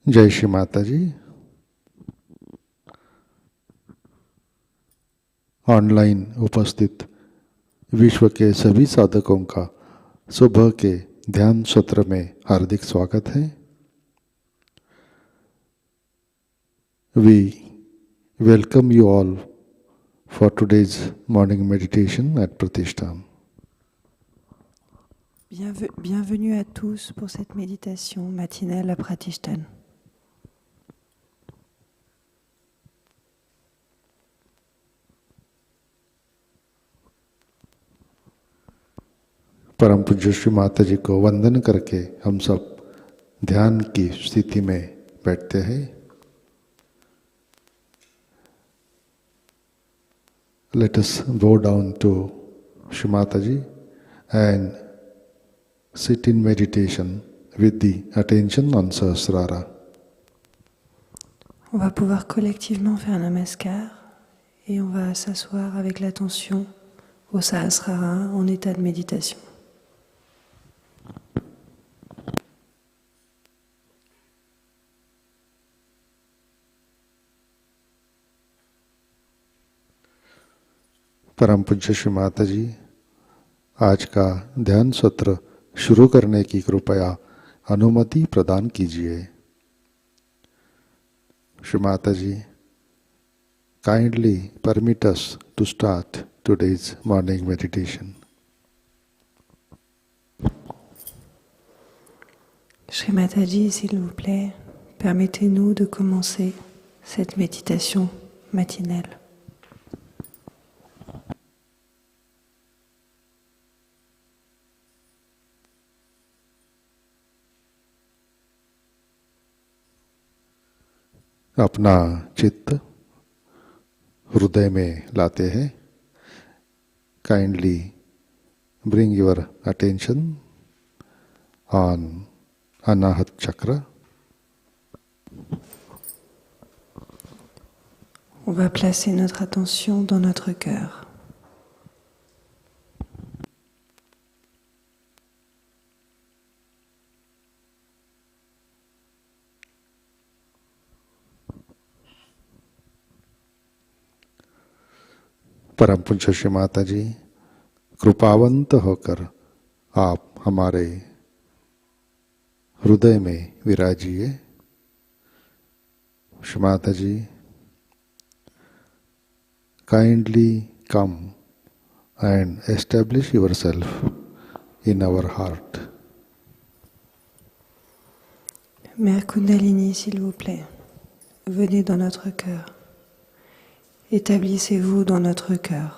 जय श्री माताजी। ऑनलाइन उपस्थित विश्व के सभी साधकों का सुबह के ध्यान सत्र में हार्दिक स्वागत है। We welcome you all for today's morning meditation at Pratishthan. Bienvenue à tous pour cette méditation matinale à Pratishthan. परम पूज्य श्री माताजी को वंदन करके हम सब ध्यान की स्थिति में बैठते हैं। Let us bow down to Shri Mataji and sit in meditation with the attention on Sahasrara. On va pouvoir collectivement faire namaskar et on va s'asseoir avec l'attention au Sahasrara en état de méditation. परम पूज्य श्री माताजी आज का ध्यान सत्र शुरू करने की कृपया अनुमति प्रदान कीजिए। Shri Mataji, kindly permit us to start today's morning meditation. Shri Mataji, s'il vous plaît, permettez-nous de commencer cette méditation matinale. अपना चित्त हृदय में लाते हैं। Kindly bring your attention on Anahat chakra. On va placer notre attention dans notre cœur. परम पूज्य श्री माताजी, कृपावंत होकर आप हमारे हृदय में विराजिए। Shri Mataji, kindly come and establish yourself in our heart. Mère Kundalini, s'il vous plaît, venez dans notre cœur. Établissez-vous dans notre cœur.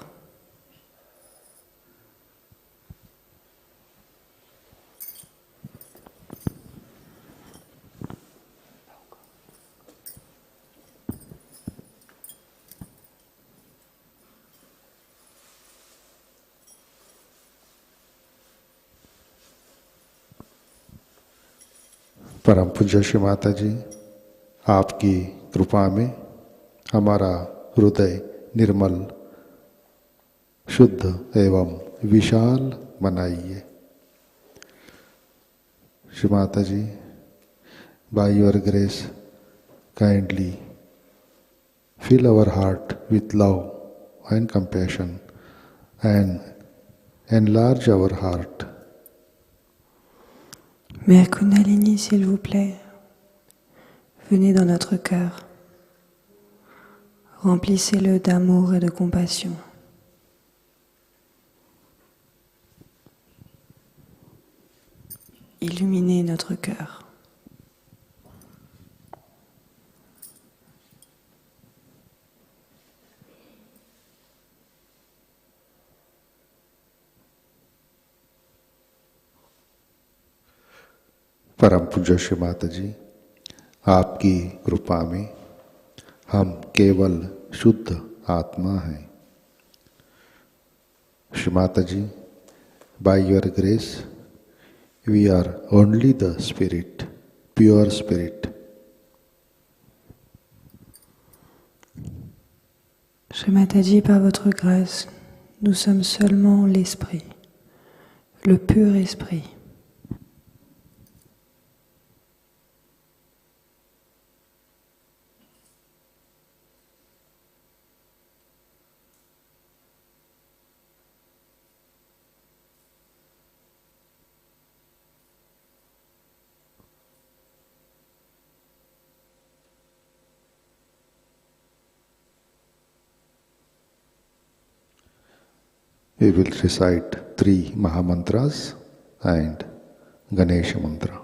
परम पूज्य श्री माताजी, आपकी कृपा में हमारा हृदय निर्मल, शुद्ध एवं विशाल बनाइए। Shri Mataji, by your grace kindly fill our heart with love and compassion and enlarge our heart. Mère Kundalini, s'il vous plaît, venez dans notre cœur. Remplissez-le d'amour et de compassion. Illuminez notre cœur. परम पूज्य श्री माताजी, आपकी कृपा में हम केवल शुद्ध आत्मा हैं। Shri Mataji, by your grace we are only the spirit, pure spirit. Shri Mataji, par votre grâce, nous sommes seulement l'esprit, le pur esprit. We will recite 3 Mahamantras and Ganesha mantra.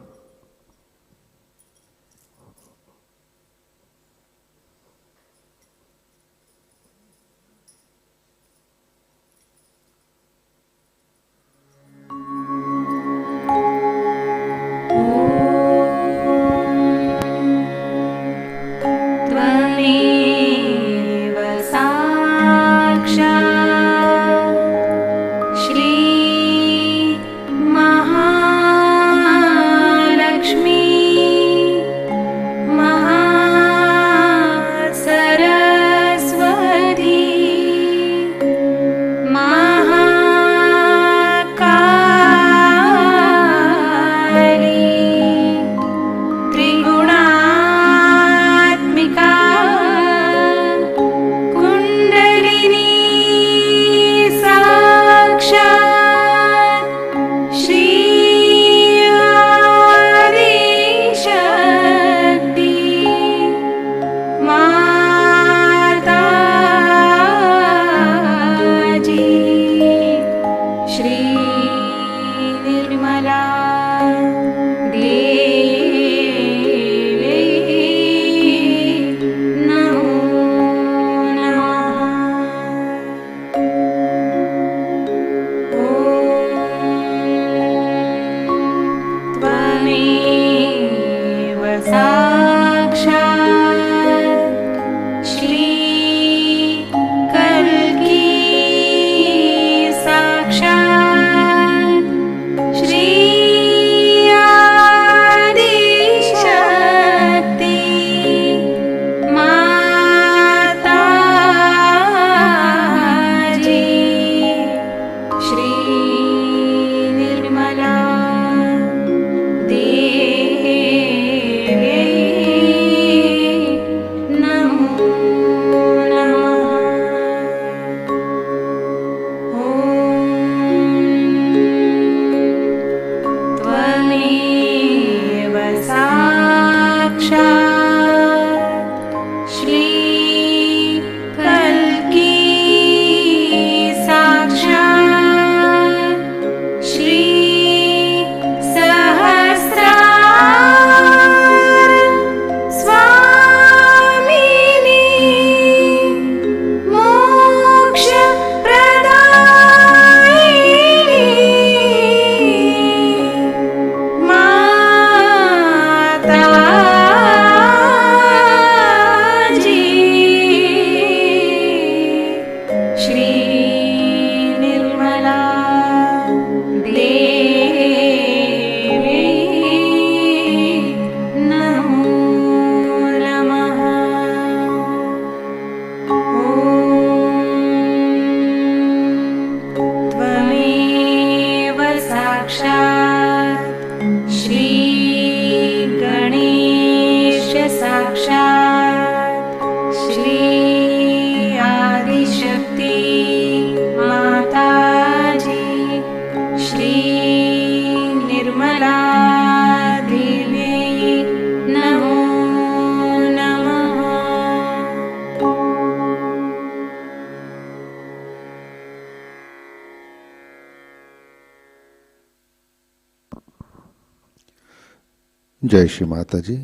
जय श्री माता जी।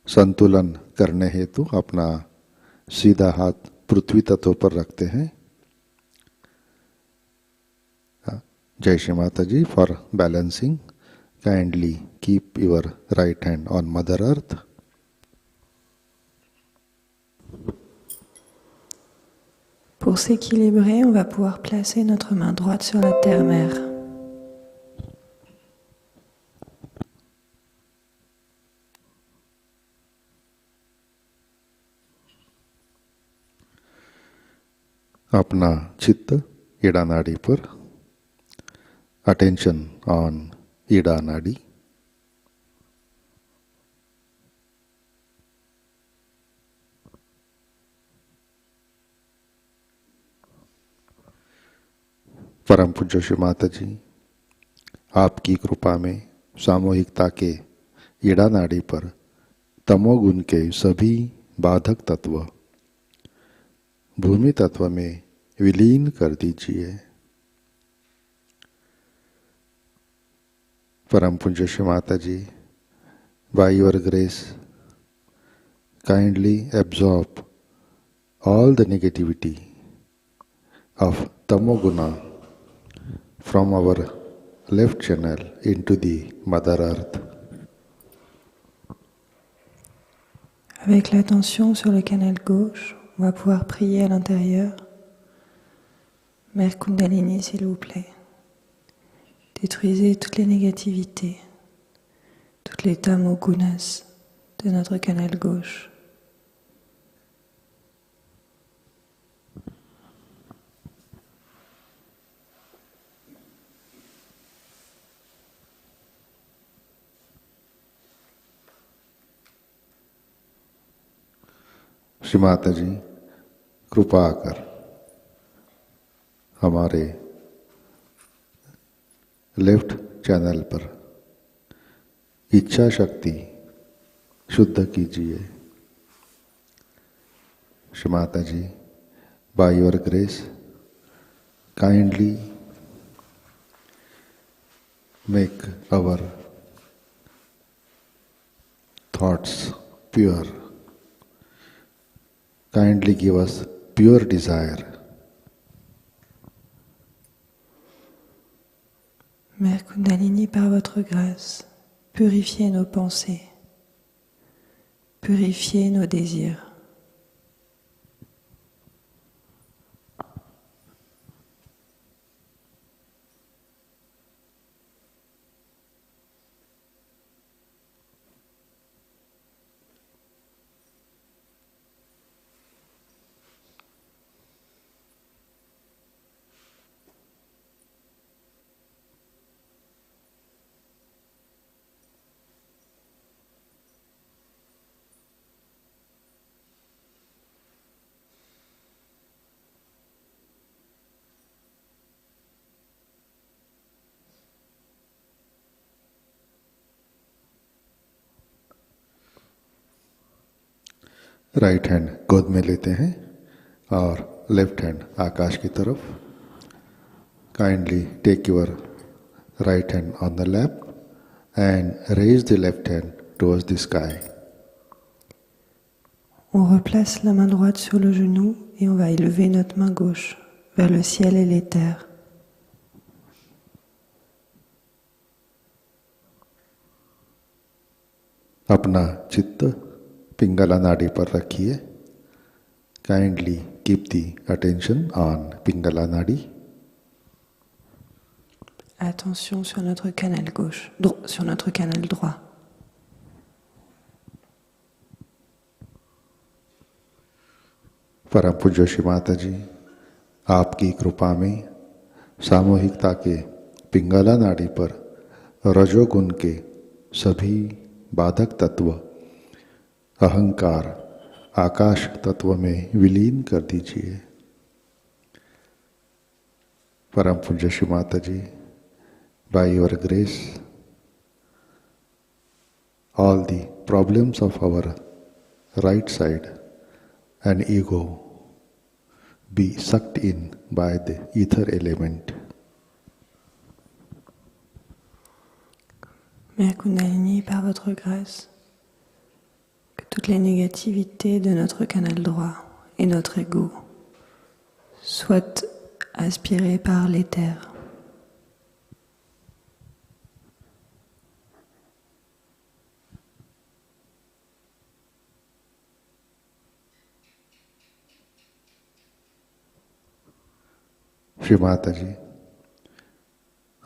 संतुलन करने हेतु अपना सीधा हाथ पृथ्वी तत्व पर रखते हैं। जय Shri Mata ji. For balancing kindly keep your right hand on mother earth. Pour s'équilibrer, on va pouvoir placer notre main droite sur la terre-mère. अपना चित्त ईड़ा नाड़ी पर, अटेंशन ऑन ईड़ा नाड़ी। परम पूज्य श्री माता जी, आपकी कृपा में सामूहिकता के ईड़ा नाड़ी पर तमोगुण के सभी बाधक तत्व भूमि तत्व में विलीन कर दीजिए। परम पूज्य श्री माता जी, by your grace, kindly absorb all the negativity of tamoguna from our left channel into the Mother Earth. Avec l'attention sur le canal gauche, on va pouvoir prier à l'intérieur. Mère Kundalini, s'il vous plaît, détruisez toutes les négativités, toutes les tamogunas de notre canal gauche. Shri Mata जी, कृपा कर हमारे left channel पर इच्छा शक्ति शुद्ध कीजिए। Shri Mata ji, by your grace, kindly make our thoughts pure. Kindly give us pure desire. Mère Kundalini, par votre grâce, purifiez nos pensées, purifiez nos désirs. Right hand गोद में लेते हैं और लेफ्ट हैंड आकाश की तरफ. Kindly take your right hand on the lap and raise the left hand towards the sky. On replace la main droite sur le genou et on va élever notre main gauche vers le ciel et les terres. अपना चित्त पिंगला नाड़ी पर रखिए. Kindly keep the attention on Pingala nadi. Attention sur notre canal gauche, sur notre canal droit. परम पूज्य श्री माता जी, आपकी कृपा में सामूहिकता के पिंगला नाड़ी पर रजोगुण के सभी बाधक तत्व अहंकार आकाश तत्व में विलीन कर दीजिए. परम पूज्य Shri Mata ji, by your grace, all the problems of our right side and ego be sucked in by the ether element. Mère Kundalini, par votre grâce, que toutes les négativités de notre canal droit et notre ego soient aspirées par l'éther. Shri Mata जी,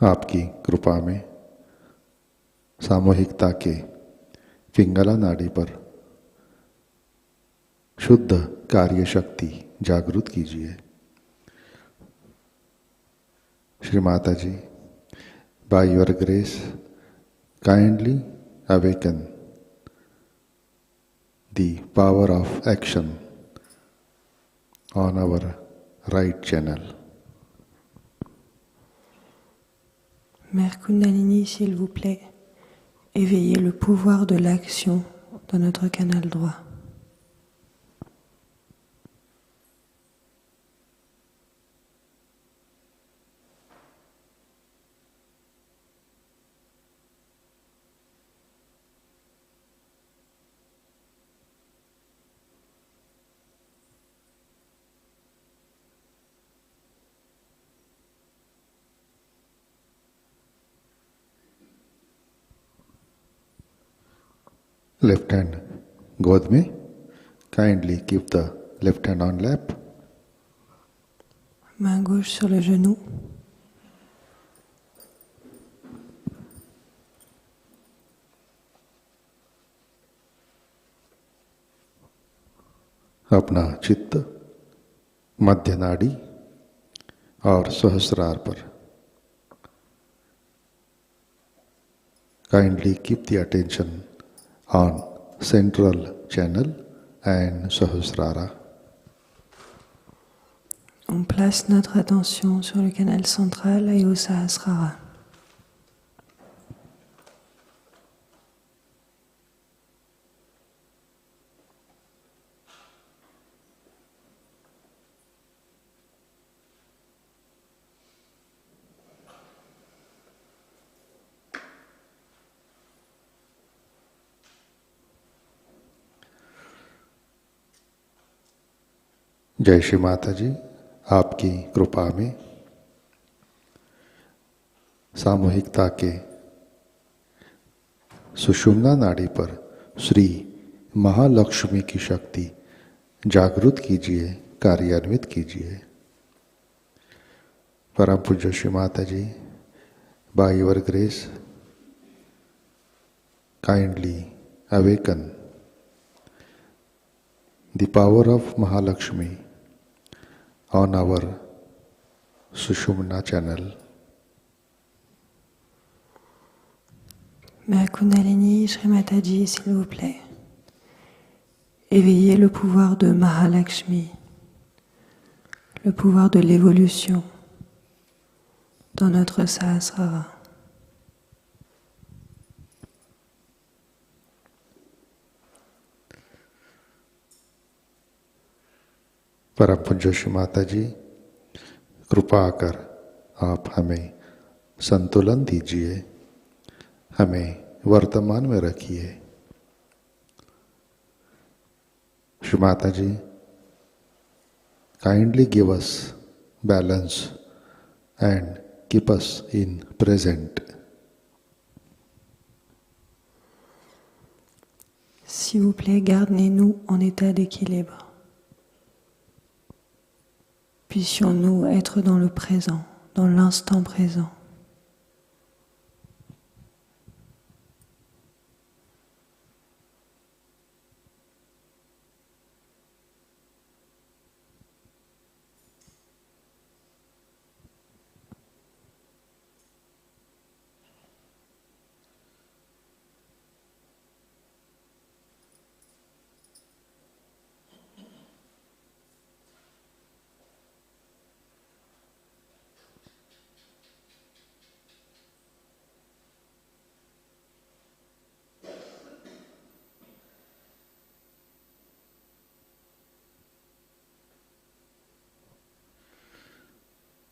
आपकी कृपा में सामूहिकता के पिंगला नाड़ी पर शुद्ध कार्य शक्ति जागृत कीजिए. Shri Mata ji, by your grace, kindly awaken the power of action on our right channel. Mère Kundalini, s'il vous plaît, éveillez le pouvoir de l'action dans notre canal droit. Left hand गोद में, kindly keep the left hand on lap. Main gauche sur le genou. अपना चित्त मध्य नाड़ी और सहस्रार पर. Kindly keep the attention on central channel and Sahasrara. On place notre attention sur le canal central et au Sahasrara. जय श्री माताजी, आपकी कृपा में सामूहिकता के सुषुम्ना नाड़ी पर श्री महालक्ष्मी की शक्ति जागृत कीजिए, कार्यान्वित कीजिए. परम पूज्य Shri Mataji, by your grace kindly awaken the power of Mahalakshmi on our Sushumna channel. Mère Kundalini, Shri Mataji, s'il vous plaît. Éveillez le pouvoir de Mahalakshmi, le pouvoir de l'évolution dans notre Sahasrara. परम पूज्य श्री माता जी, कृपा कर आप हमें संतुलन दीजिए, हमें वर्तमान में रखिए. Shri Mata ji, kindly give us balance and keep us in present. S'il vous plaît, gardez-nous en état d'équilibre. Puissions-nous être dans le présent, dans l'instant présent.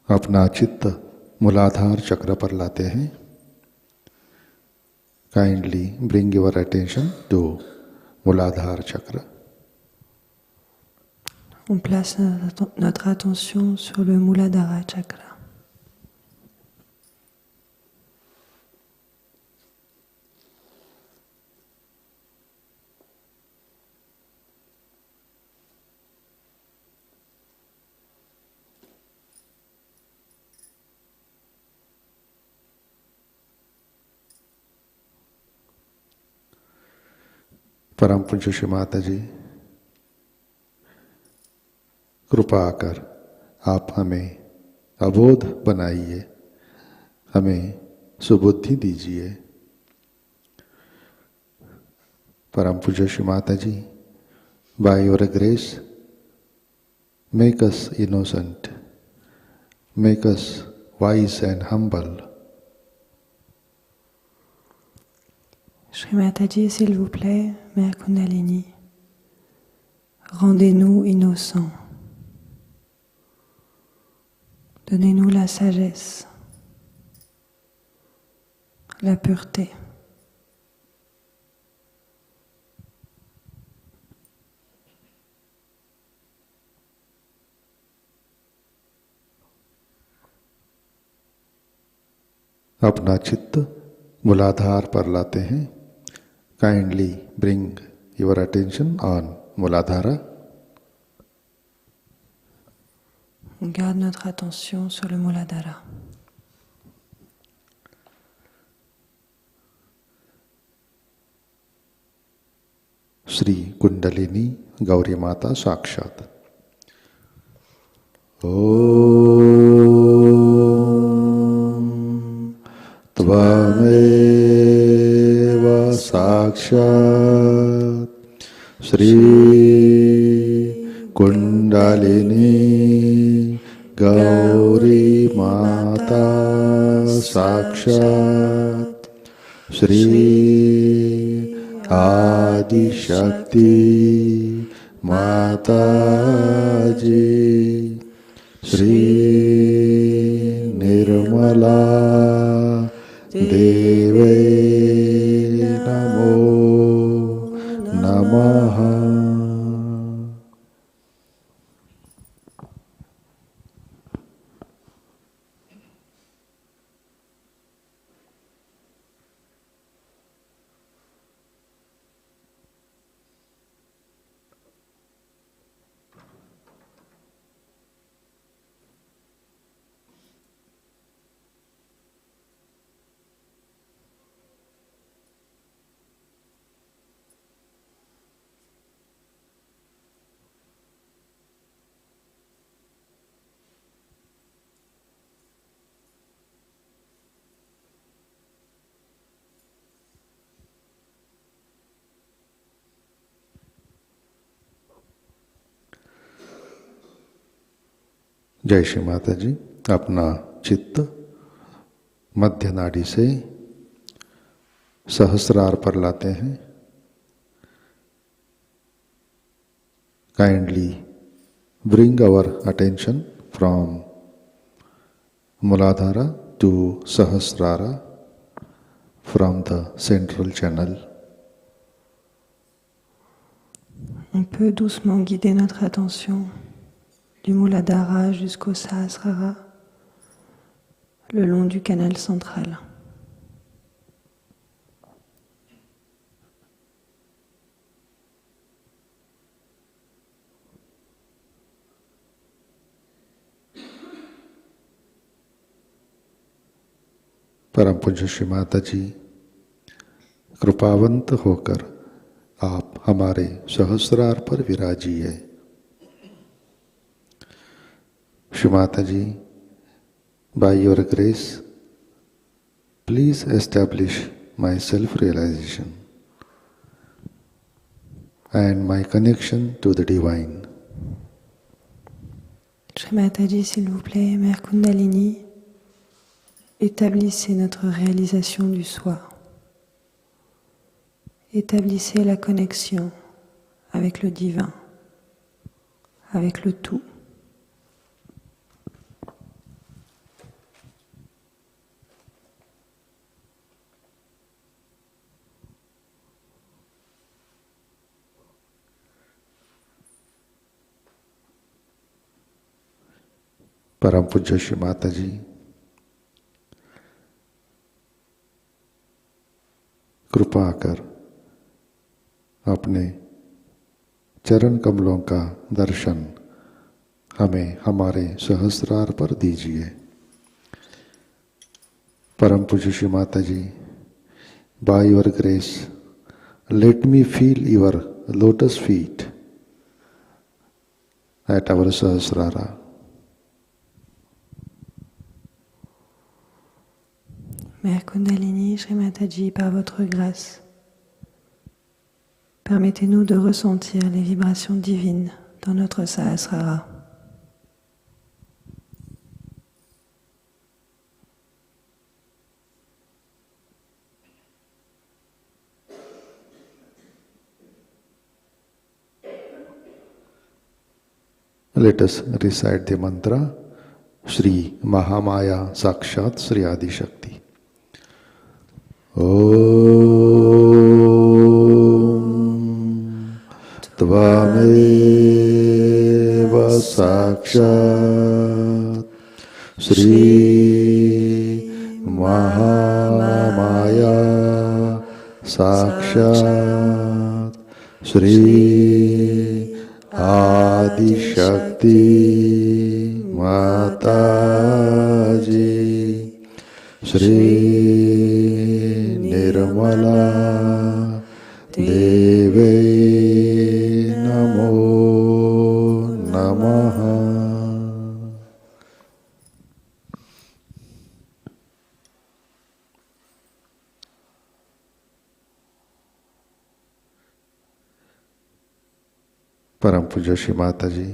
अपना चित्त मूलाधार चक्र पर लाते हैं. Kindly bring your attention to Muladhara chakra. On place notre attention sur le Muladhara chakra. परम पूज्य श्री माता जी, कृपा कर आप हमें अबोध बनाइए, हमें सुबुद्धि दीजिए. परम पूज्य Shri Mata ji, by your grace make us innocent, make us wise and humble. Shri Mataji, s'il vous plaît, Mère Kundalini, rendez-nous innocents. Donnez-nous la sagesse, la pureté. अपना चित्त मूलाधार पर लाते हैं. Kindly bring your attention on Muladhara. On garde notre attention sur le Muladhara. Shri Kundalini Gauri Mata Sakshat. Om Tvameva Sakshat Shri Kundalini Gauri Mata Sakshat Shri Adi Shakti Mataji Shri Nirmala Deve Namo Namaha. जय श्री माता जी। अपना चित्त मध्य नाड़ी से सहस्रार पर लाते हैं। Kindly bring our attention from Muladhara to Sahasrara from the central channel. On peut doucement guider notre attention du Muladhara jusqu'au Sahasrara, le long du canal central. परम पूज्य श्री माता जी, कृपावंत होकर आप हमारे सहस्रार पर विराजिए। श्री माता जी, by your grace, please establish my self-realization and my connection to the divine. Shri Mataji, s'il vous plaît, Mère Kundalini, établissez notre réalisation du soi. Établissez la connexion avec le divin, avec le tout. परम पूज्य श्री माता जी, कृपा कर अपने चरण कमलों का दर्शन हमें हमारे सहस्रार पर दीजिए। परम पूज्य श्री माता जी, by your grace, let me feel your lotus feet at our Sahasrara. Mère Kundalini, Shri Mataji, par votre grâce, permettez-nous de ressentir les vibrations divines dans notre Sahasrara. Let us recite the mantra Shri Mahamaya Sakshat Shri Adi Shakti. Om Tvameva Sakshat Shri Mahamaya साक्षात् श्री आदिशक्ति माताजी श्री निर्मला देवे नमो नमः। परम पूज्य श्री माता जी,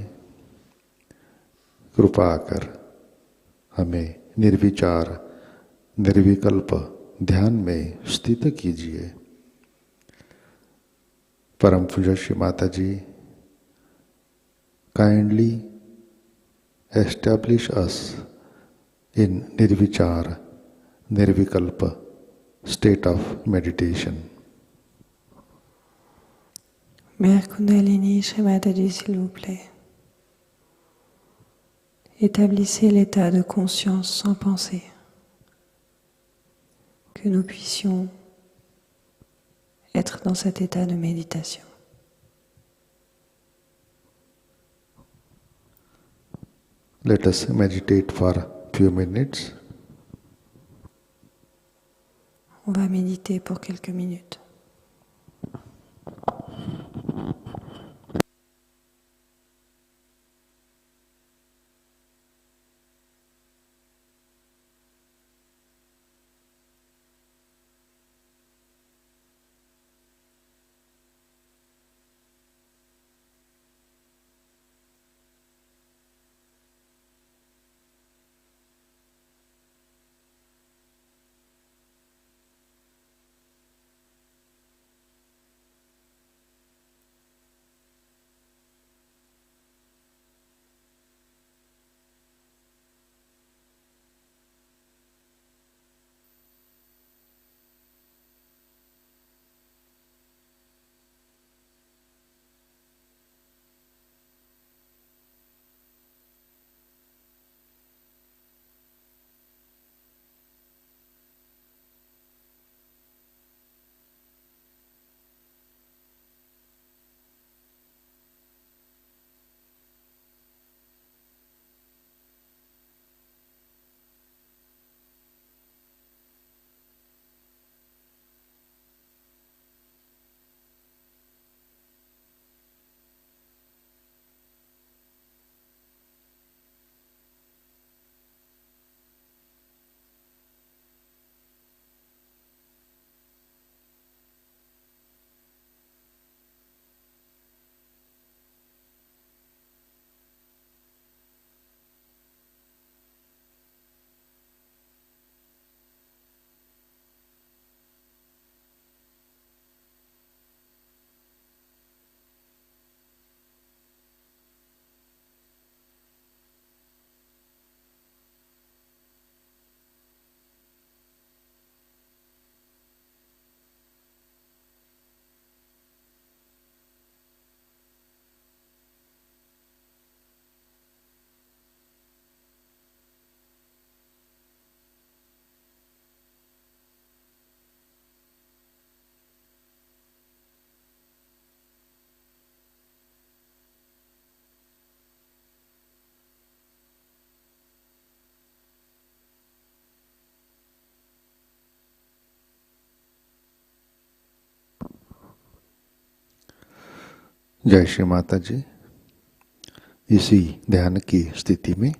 कृपा कर हमें निर्विचार निर्विकल्प ध्यान में स्थित कीजिए। परम पूज्य श्री माता जी, काइंडली एस्टैब्लिश अस इन निर्विचार निर्विकल्प state of meditation. Mère Kundalini, Shri Mataji, s'il vous plaît. Établissez l'état de conscience sans pensée. Que nous puissions être dans cet état de méditation. Let us meditate for a few minutes. On va méditer pour quelques minutes. जय श्री माता जी। इसी ध्यान की स्थिति में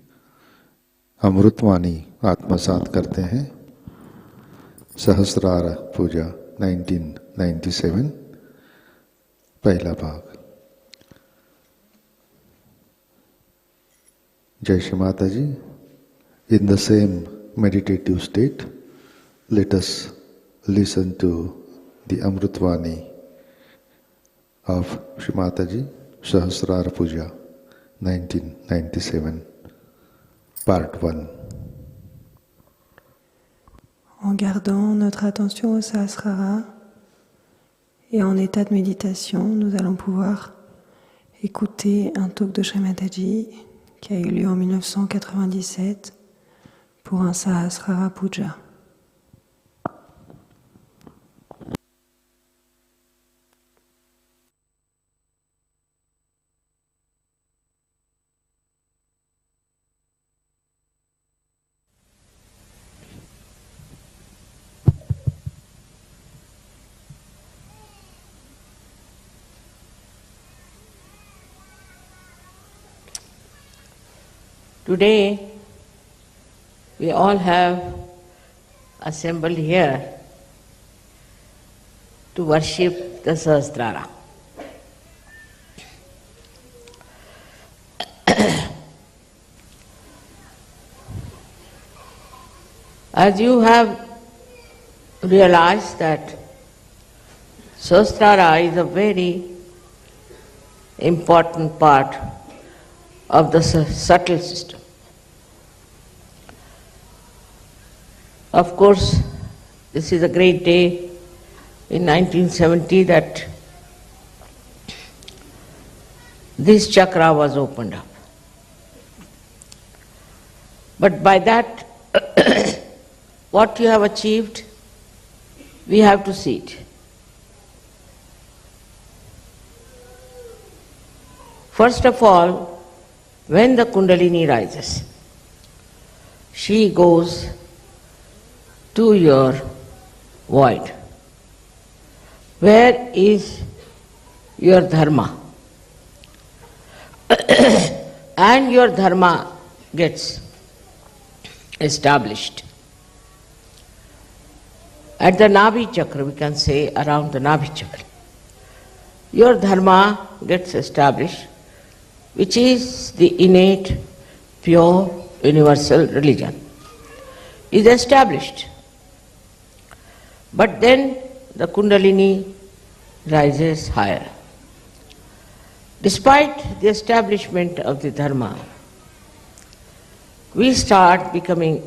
अमृतवाणी आत्मसात करते हैं। सहस्रारा पूजा 1997 पहला भाग। जय श्री माता जी। In the same meditative state, let us listen to the Amritvani of Shri Mataji, Sahasrara Puja 1997, Part 1. En gardant notre attention au Sahasrara et en état de méditation, nous allons pouvoir écouter un talk de Shri Mataji qui a eu lieu en 1997 pour un Sahasrara Puja. Today, we all have assembled here to worship the Sahasrara. As you have realized that Sahasrara is a very important part of the subtle system. Of course, this is a great day in 1970 that this chakra was opened up. But by that, what you have achieved, we have to see it. First of all, when the Kundalini rises, she goes to your void. Where is your Dharma? And your Dharma gets established. At the Nabhi Chakra, we can say around the Nabhi Chakra, your Dharma gets established, which is the innate, pure, universal religion, is established. But then the Kundalini rises higher. Despite the establishment of the Dharma, we start becoming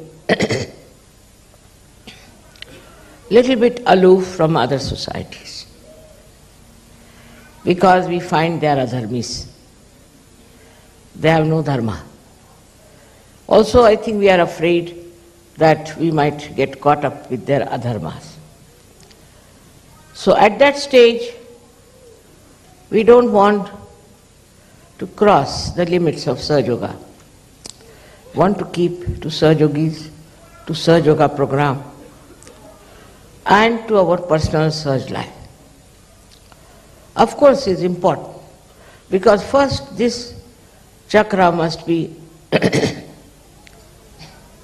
little bit aloof from other societies because we find they are adharmis. They have no Dharma. Also, I think we are afraid that we might get caught up with their adharmas. So at that stage, we don't want to cross the limits of Sahajayoga. Want to keep to Sahajogis, to Sahajayoga program, and to our personal Sahaj life. Of course, it's important, because first this chakra must be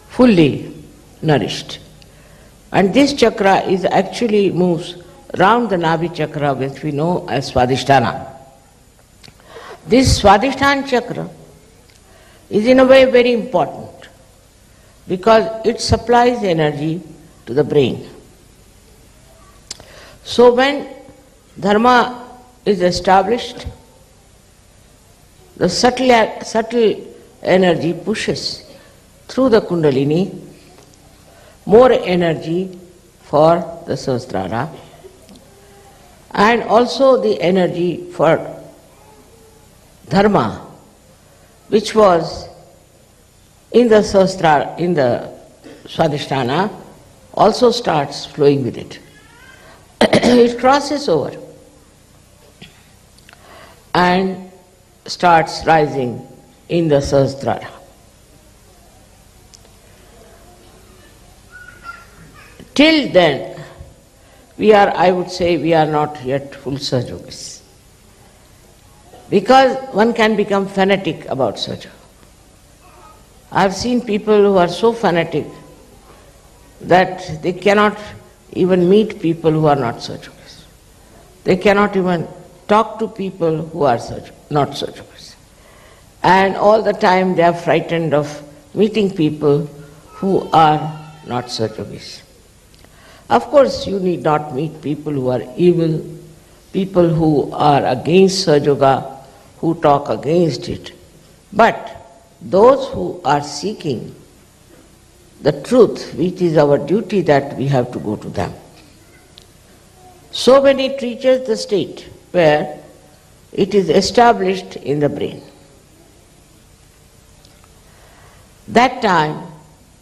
fully nourished. And this chakra is actually moves round the Nabhi chakra, which we know as Swadhisthana. This Swadhisthana chakra is in a way very important because it supplies energy to the brain. So when Dharma is established, the subtle energy pushes through the Kundalini more energy for the Sahasrara, and also the energy for Dharma, which was in the Sahasrara, in the Swadhisthana, also starts flowing with it. It crosses over and starts rising in the Sahasrara. Till then, I would say, we are not yet full Sahajogis. Because one can become fanatic about Sahaja. I have seen people who are so fanatic that they cannot even meet people who are not Sahajogis. They cannot even talk to people who are not Sahajogis. And all the time they are frightened of meeting people who are not Sahajogis. Of course, you need not meet people who are evil, people who are against Sahajayoga, who talk against it. But those who are seeking the truth, which is our duty, that we have to go to them. So when it reaches the state where it is established in the brain, that time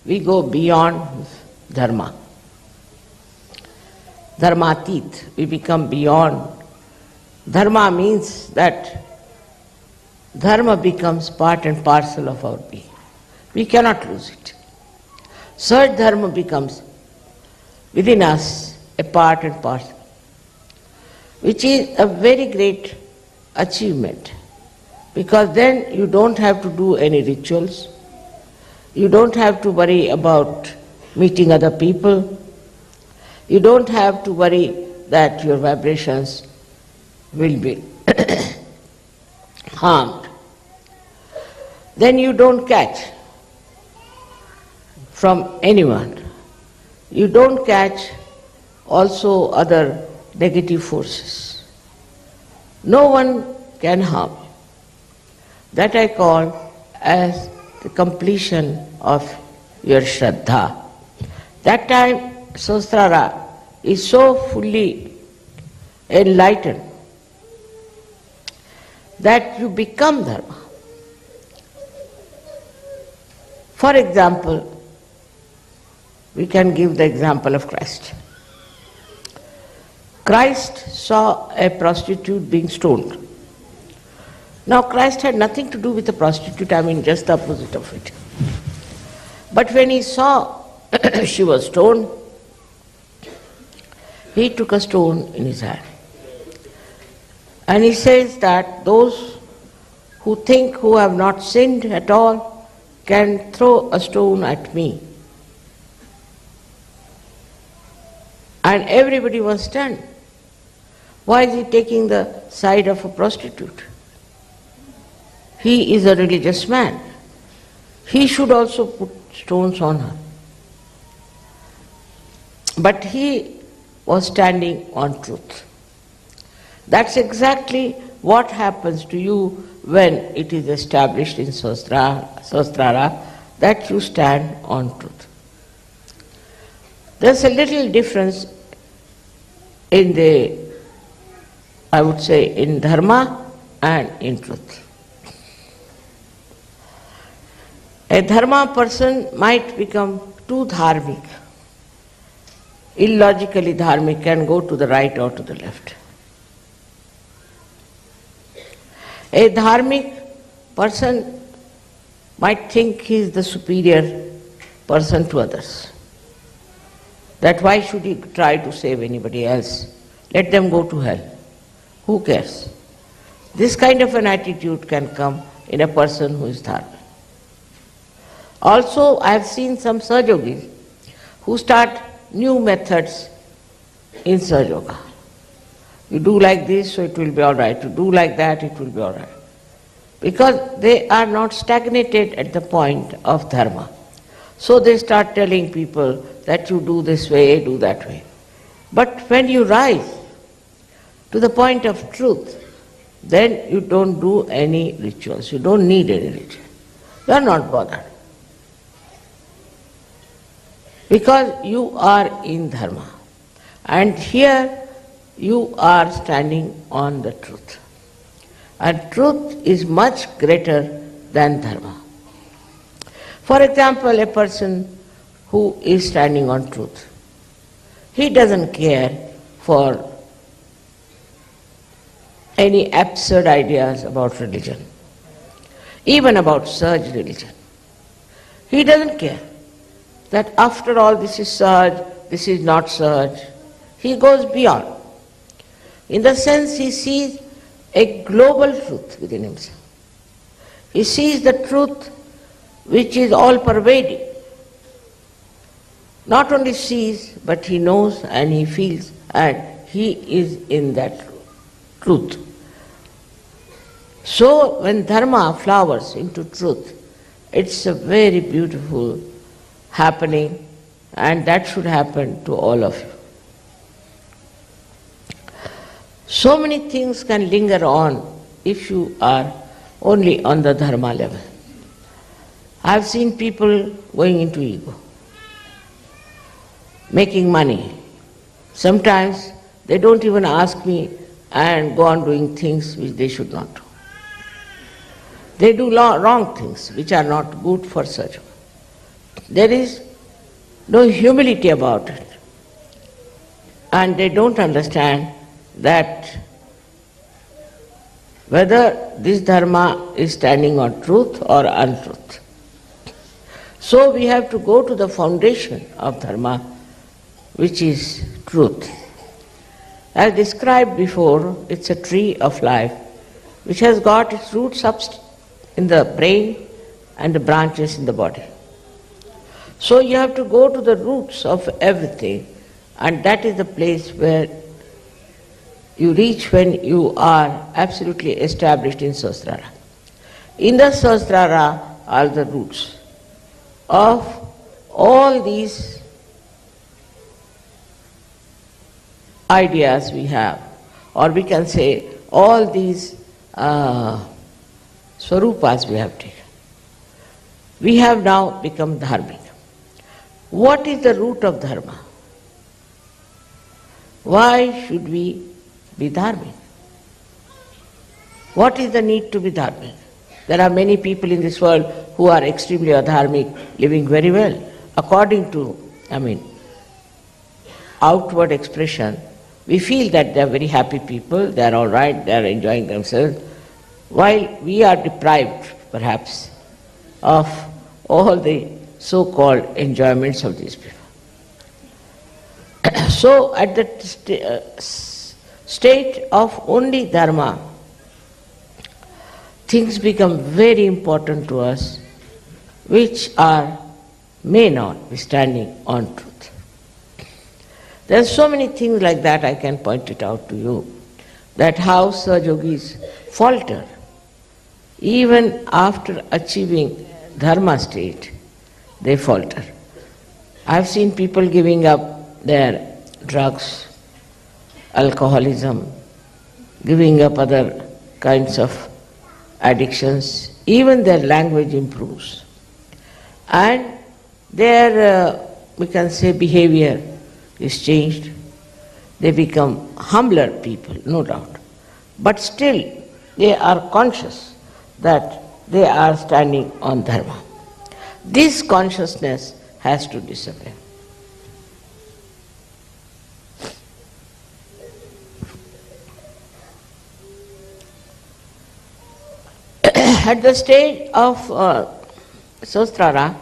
we go beyond Dharma. Dharmatit, we become beyond. Dharma means that Dharma becomes part and parcel of our being. We cannot lose it. Such Dharma becomes within us a part and parcel, which is a very great achievement, because then you don't have to do any rituals, You don't have to worry about meeting other people. You don't have to worry that your vibrations will be harmed. Then you don't catch from anyone. You don't catch also other negative forces. No one can harm you. That I call as the completion of your Shraddha. That time Sahasrara is so fully enlightened that you become Dharma. For example, we can give the example of Christ. Christ saw a prostitute being stoned. Now Christ had nothing to do with the prostitute, just the opposite of it. But when he saw she was stoned, he took a stone in his hand. And he says that those who think who have not sinned at all can throw a stone at me. And everybody was stunned. Why is he taking the side of a prostitute? He is a religious man. He should also put stones on her. But he was standing on truth. That's exactly what happens to you when it is established in Sahasrara that you stand on truth. There's a little difference in in Dharma and in truth. A Dharma person might become too dharmic, illogically dharmic, and go to the right or to the left. A dharmic person might think he is the superior person to others. That why should he try to save anybody else? Let them go to hell. Who cares? This kind of an attitude can come in a person who is dharmic. Also, I have seen some Sahajogis who start new methods in Sahajayoga. You do like this, so it will be all right. You do like that, it will be all right. Because they are not stagnated at the point of Dharma. So they start telling people that you do this way, do that way. But when you rise to the point of truth, then you don't do any rituals. You don't need any ritual. You are not bothered. Because you are in Dharma. And here you are standing on the truth. And truth is much greater than Dharma. For example, a person who is standing on truth, he doesn't care for any absurd ideas about religion, even about Sahaj religion. He doesn't care that after all this is Sahaj, this is not Sahaj. He goes beyond. In the sense he sees a global truth within himself. He sees the truth which is all pervading. Not only sees, but he knows and he feels, and he is in that truth. So when Dharma flowers into truth, it's a very beautiful happening, and that should happen to all of you. So many things can linger on if you are only on the Dharma level. I have seen people going into ego, making money. Sometimes they don't even ask me and go on doing things which they should not do. They do wrong things which are not good for such. There is no humility about it. And they don't understand that whether this Dharma is standing on truth or untruth. So we have to go to the foundation of Dharma, which is truth. As described before, it's a tree of life which has got its roots up in the brain and the branches in the body. So you have to go to the roots of everything, and that is the place where you reach when you are absolutely established in Sahasrara. In the Sahasrara are the roots of all these ideas we have, or we can say all these swarupas we have taken. We have now become dharmic. What is the root of dharma? Why should we be dharmic? What is the need to be dharmic? There are many people in this world who are extremely adharmic, living very well, according to, outward expression. We feel that they are very happy people, they are all right, they are enjoying themselves, while we are deprived, perhaps, of all the so-called enjoyments of these people. So, at the state of only dharma, things become very important to us, which may not be standing on truth. There are so many things like that, I can point it out to you, that how Sahajogis falter even after achieving dharma state, they falter. I've seen people giving up their drugs, alcoholism, giving up other kinds of addictions, even their language improves. And their, we can say, behavior is changed. They become humbler people, no doubt. But still, they are conscious that they are standing on dharma. This consciousness has to disappear. At the stage of Sahasrara,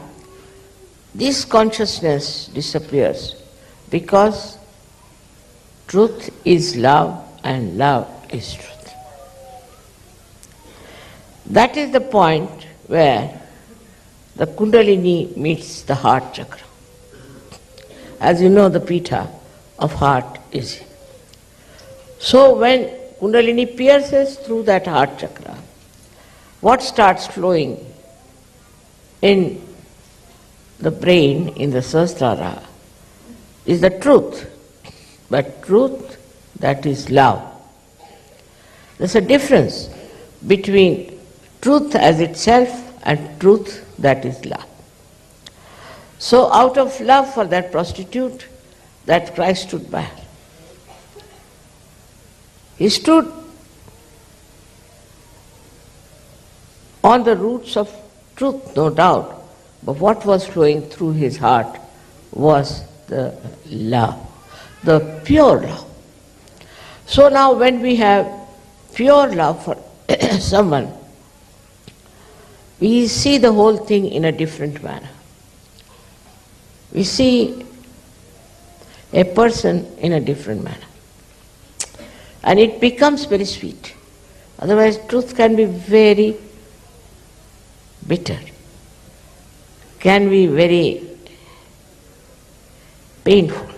this consciousness disappears because truth is love and love is truth. That is the point where the Kundalini meets the heart chakra. As you know, the pita of heart is here. So when Kundalini pierces through that heart chakra, what starts flowing in the brain, in the Sahasrara, is the truth, but truth that is love. There's a difference between truth as itself and truth that is love. So out of love for that prostitute, that Christ stood by her. He stood on the roots of truth, no doubt, but what was flowing through his heart was the love, the pure love. So now when we have pure love for someone, we see the whole thing in a different manner. We see a person in a different manner. And it becomes very sweet. Otherwise, truth can be very bitter, can be very painful.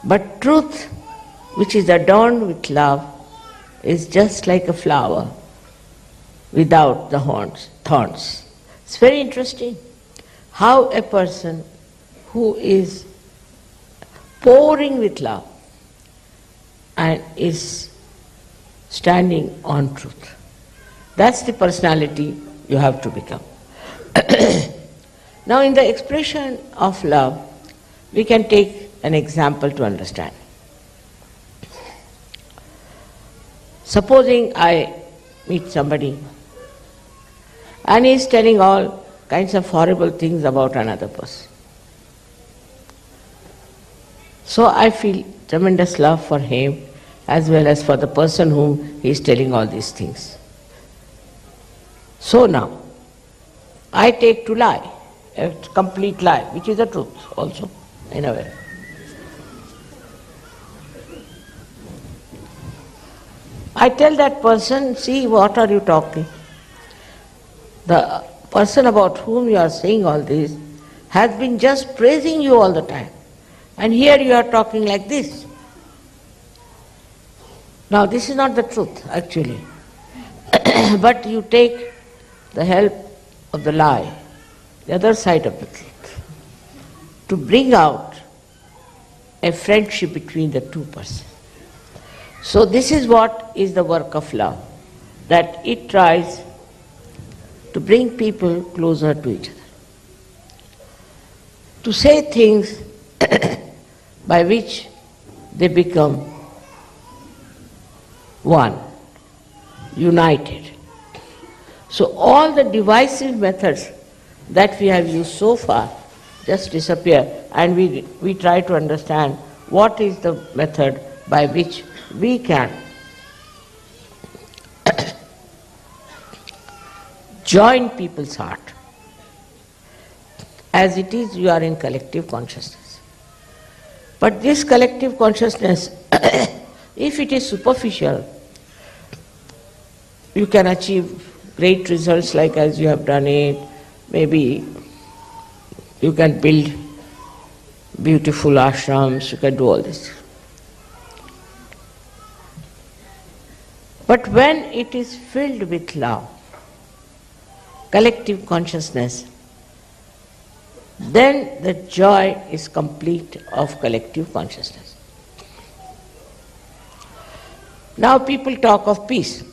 But truth, which is adorned with love, is just like a flower without the thorns. It's very interesting how a person who is pouring with love and is standing on truth. That's the personality you have to become. Now, in the expression of love, we can take an example to understand. Supposing I meet somebody and he is telling all kinds of horrible things about another person. So I feel tremendous love for him as well as for the person whom he is telling all these things. So now, I take to lie, a complete lie, which is the truth also, in a way. I tell that person, see, what are you talking? The person about whom you are saying all this has been just praising you all the time. And here you are talking like this. Now this is not the truth actually. But you take the help of the lie, the other side of the truth, to bring out a friendship between the two persons. So this is what is the work of love, that it tries to bring people closer to each other, to say things by which they become one, united. So all the divisive methods that we have used so far just disappear, and we try to understand what is the method by which we can join people's heart. As it is, you are in collective consciousness. But this collective consciousness, if it is superficial, you can achieve great results like as you have done it. Maybe you can build beautiful ashrams, you can do all this. But when it is filled with love, collective consciousness, then the joy is complete of collective consciousness. Now people talk of peace.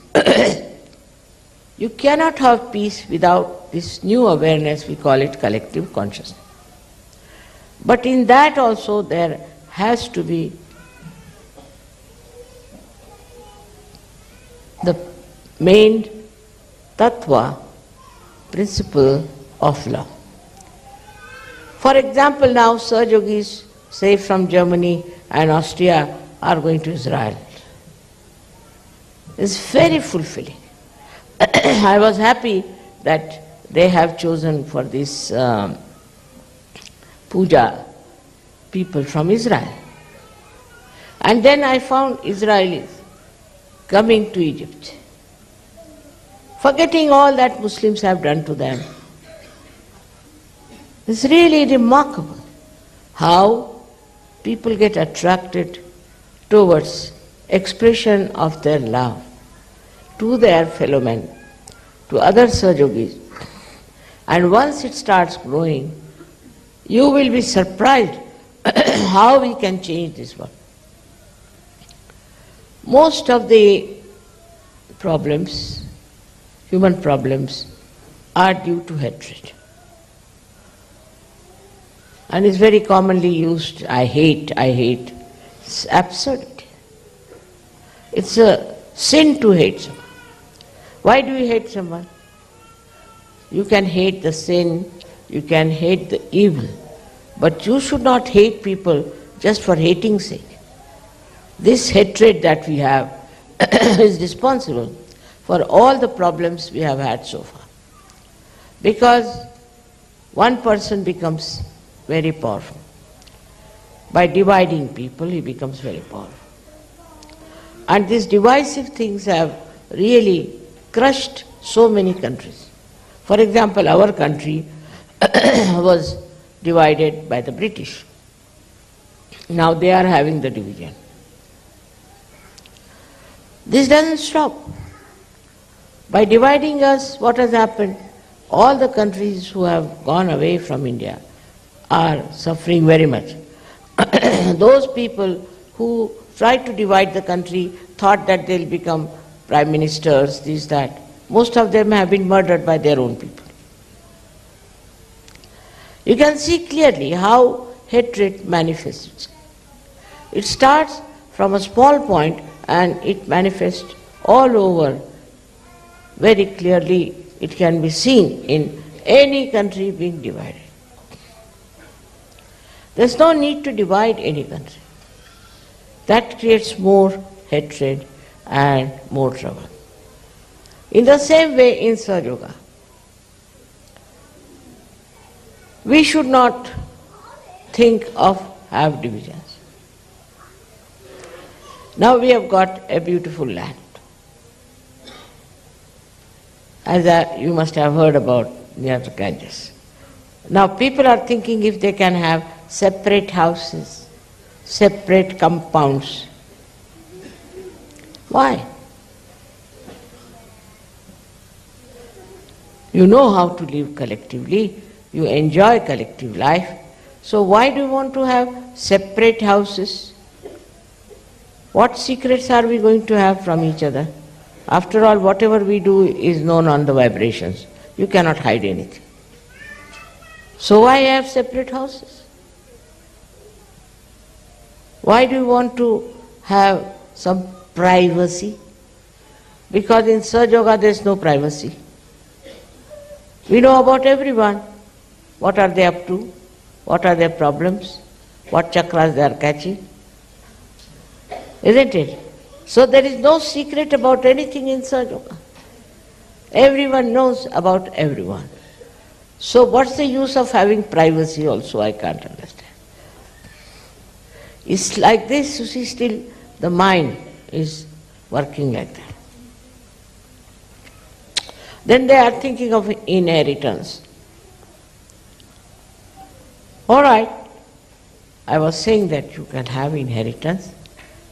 You cannot have peace without this new awareness, we call it collective consciousness. But in that also there has to be the main tattva, principle of love. For example, now Sahajayogis, say from Germany and Austria, are going to Israel. It's very fulfilling. I was happy that they have chosen for this Puja people from Israel. And then I found Israelis coming to Egypt, forgetting all that Muslims have done to them. It's really remarkable how people get attracted towards expression of their love to their fellow men, to other Sahajayogis. And once it starts growing, you will be surprised how we can change this world. Most of the problems, human problems, are due to hatred. And it's very commonly used, I hate. It's absurdity. It's a sin to hate someone. Why do you hate someone? You can hate the sin, you can hate the evil, but you should not hate people just for hating's sake. This hatred that we have is responsible for all the problems we have had so far. Because one person becomes very powerful. By dividing people, he becomes very powerful. And these divisive things have really crushed so many countries. For example, our country was divided by the British. Now they are having the division. This doesn't stop. By dividing us, what has happened? All the countries who have gone away from India are suffering very much. Those people who tried to divide the country thought that they'll become prime ministers, this, that. Most of them have been murdered by their own people. You can see clearly how hatred manifests. It starts from a small point and it manifests all over. Very clearly it can be seen in any country being divided. There's no need to divide any country. That creates more hatred and more trouble. In the same way in Sahajayoga, we should not think of have divisions. Now we have got a beautiful land. As you must have heard about near the Ganges. Now people are thinking if they can have separate houses, separate compounds. Why? You know how to live collectively, you enjoy collective life, so why do you want to have separate houses? What secrets are we going to have from each other? After all, whatever we do is known on the vibrations. You cannot hide anything. So why have separate houses? Why do you want to have some privacy? Because in Sahajayoga there is no privacy. We know about everyone. What are they up to? What are their problems? What chakras they are catching? Isn't it? So there is no secret about anything in Sahajayoga. Everyone knows about everyone. So what's the use of having privacy also? I can't understand. It's like this, you see, still the mind is working like that. Then they are thinking of inheritance. All right, I was saying that you can have inheritance,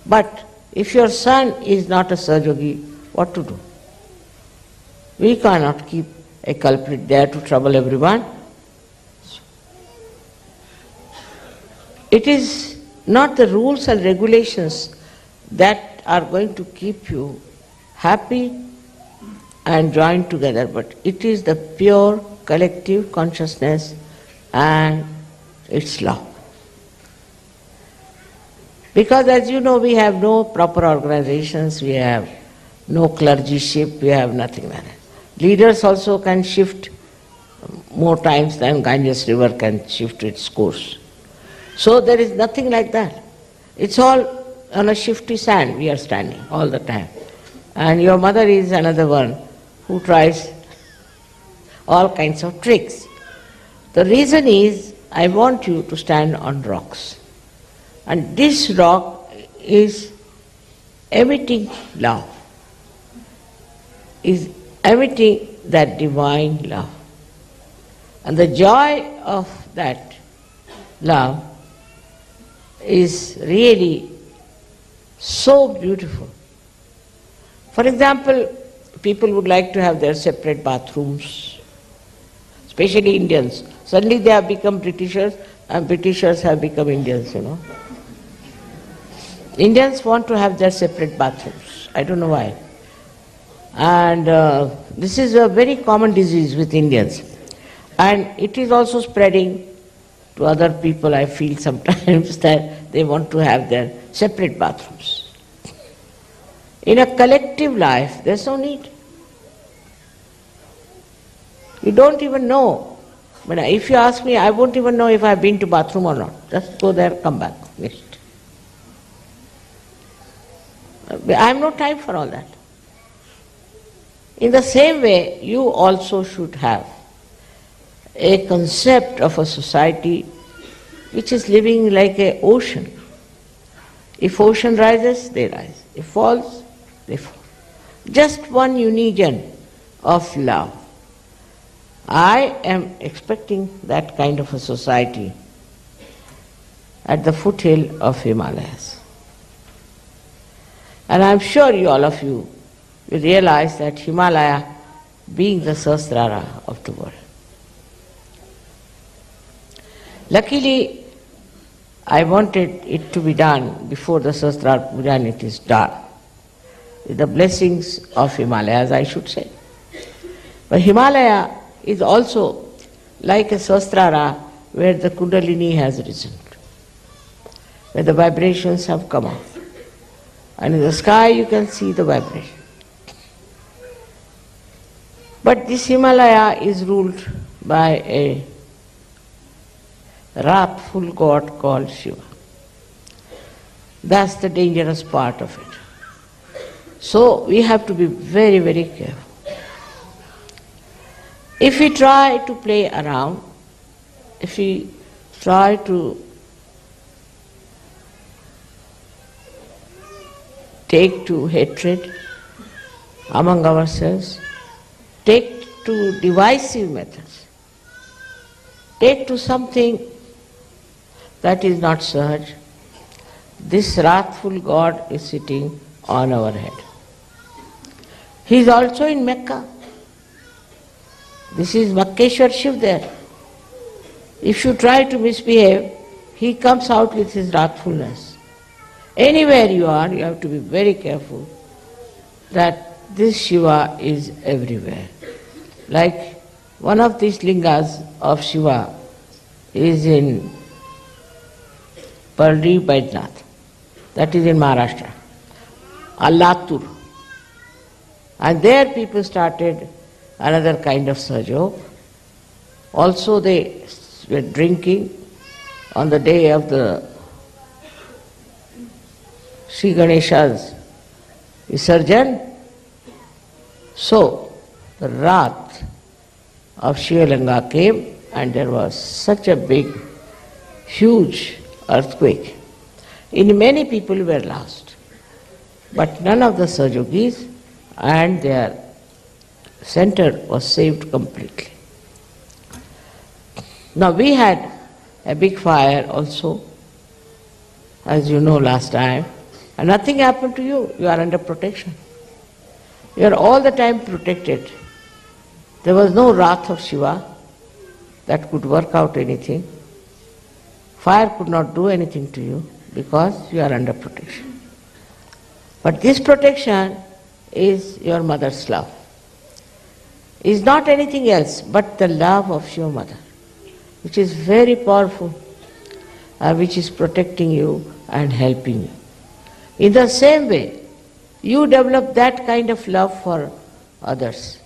but if your son is not a Sahajayogi, what to do? We cannot keep a culprit there to trouble everyone. It is not the rules and regulations that are going to keep you happy and joined together, but it is the pure collective consciousness and its law. Because as you know, we have no proper organizations, we have no clergyship, we have nothing like that. Leaders also can shift more times than Ganges river can shift its course. So there is nothing like that. It's all on a shifty sand we are standing all the time. And your mother is another one who tries all kinds of tricks. The reason is, I want you to stand on rocks. And this rock is emitting love, is emitting that divine love. And the joy of that love is really so beautiful. For example, people would like to have their separate bathrooms, especially Indians. Suddenly they have become Britishers, and Britishers have become Indians, you know. Indians want to have their separate bathrooms. I don't know why. And this is a very common disease with Indians. And it is also spreading to other people, I feel sometimes, that they want to have their separate bathrooms. In a collective life, there's no need. You don't even know. But if you ask me, I won't even know if I've been to bathroom or not. Just go there, come back. Finished. I have no time for all that. In the same way, you also should have a concept of a society which is living like an ocean. If ocean rises, they rise. If falls, they fall. Just one union of love. I am expecting that kind of a society at the foothill of Himalayas. And I'm sure you, all of you, will realize that Himalaya being the Sahasrara of the world. Luckily, I wanted it to be done before the Sahasrara Puja, and it is done. With the blessings of Himalayas, I should say. But Himalaya is also like a Sahasrara where the Kundalini has risen, where the vibrations have come out. And in the sky you can see the vibration. But this Himalaya is ruled by a wrathful god called Shiva. That's the dangerous part of it. So we have to be very, very careful. If we try to play around, if we try to take to hatred among ourselves, take to divisive methods, take to something that is not Sahaj. This wrathful God is sitting on our head. He is also in Mecca. This is Makkeshwar Shiv there. If you try to misbehave, he comes out with his wrathfulness. Anywhere you are, you have to be very careful that this Shiva is everywhere. Like one of these lingas of Shiva is in Parli Baidnath, that is in Maharashtra, Allatur. And there people started another kind of Sahajayoga. Also they were drinking on the day of the Sri Ganesha's Visarjan. So the wrath of Shivalanga came and there was such a big, huge earthquake. In many people were lost, but none of the Sahajogis and their center was saved completely. Now we had a big fire also, as you know last time, and nothing happened to you. You are under protection. You are all the time protected. There was no wrath of Shiva that could work out anything. Fire could not do anything to you because you are under protection. But this protection is your mother's love. It is not anything else but the love of your mother, which is very powerful, which is protecting you and helping you. In the same way, you develop that kind of love for others,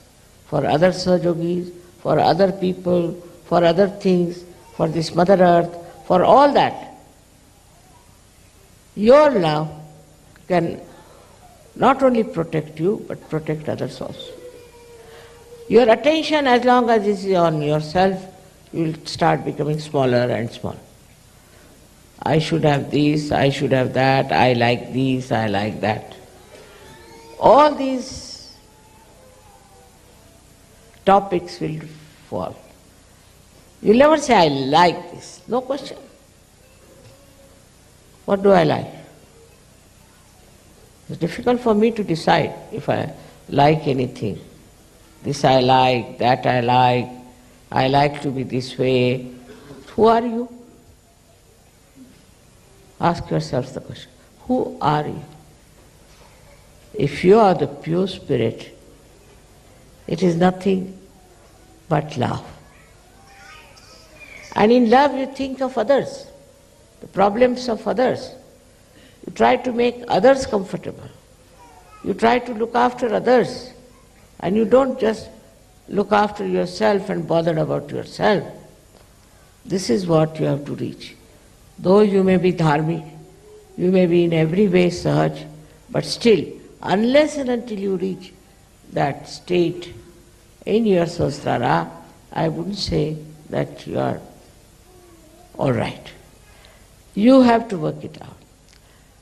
for other Sahajogis, for other people, for other things, for this Mother Earth, for all that. Your love can not only protect you, but protect others also. Your attention, as long as it is on yourself, you will start becoming smaller and smaller. I should have this, I should have that, I like this, I like that. All these topics will fall. You'll never say, I like this. No question. What do I like? It's difficult for me to decide if I like anything. This I like, that I like to be this way. Who are you? Ask yourself the question. Who are you? If you are the pure spirit, it is nothing but love. And in love you think of others, the problems of others. You try to make others comfortable. You try to look after others. And you don't just look after yourself and bother about yourself. This is what you have to reach. Though you may be dharmic, you may be in every way Sahaj, but still, unless and until you reach that state in your Sahasrara, I wouldn't say that you are all right. You have to work it out.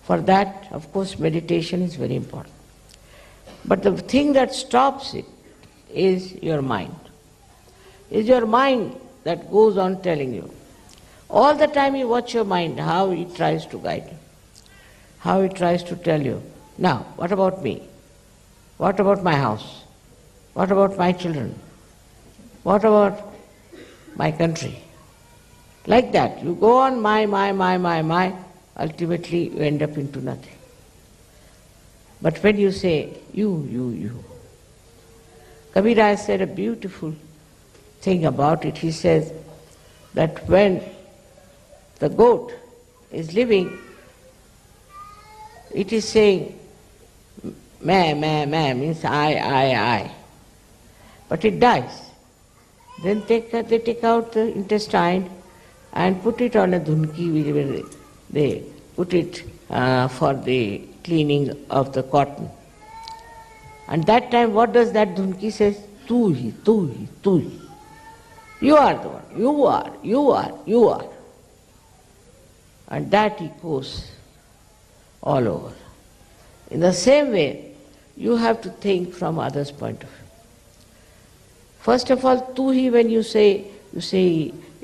For that, of course, meditation is very important. But the thing that stops it is your mind. Is your mind that goes on telling you. All the time you watch your mind, how it tries to guide you, how it tries to tell you, now, what about me? What about my house? What about my children? What about my country? Like that, you go on my, ultimately you end up into nothing. But when you say, you. Cabella has said a beautiful thing about it. He says that when the goat is living, it is saying, meh, means I. But it dies. Then they take out the intestine and put it on a dhunki, where they put it for the cleaning of the cotton. And that time, what does that dhunki say? Tu hi. You are the one. You are. And that echoes all over. In the same way, you have to think from others' point of view. First of all, tu hi, when you say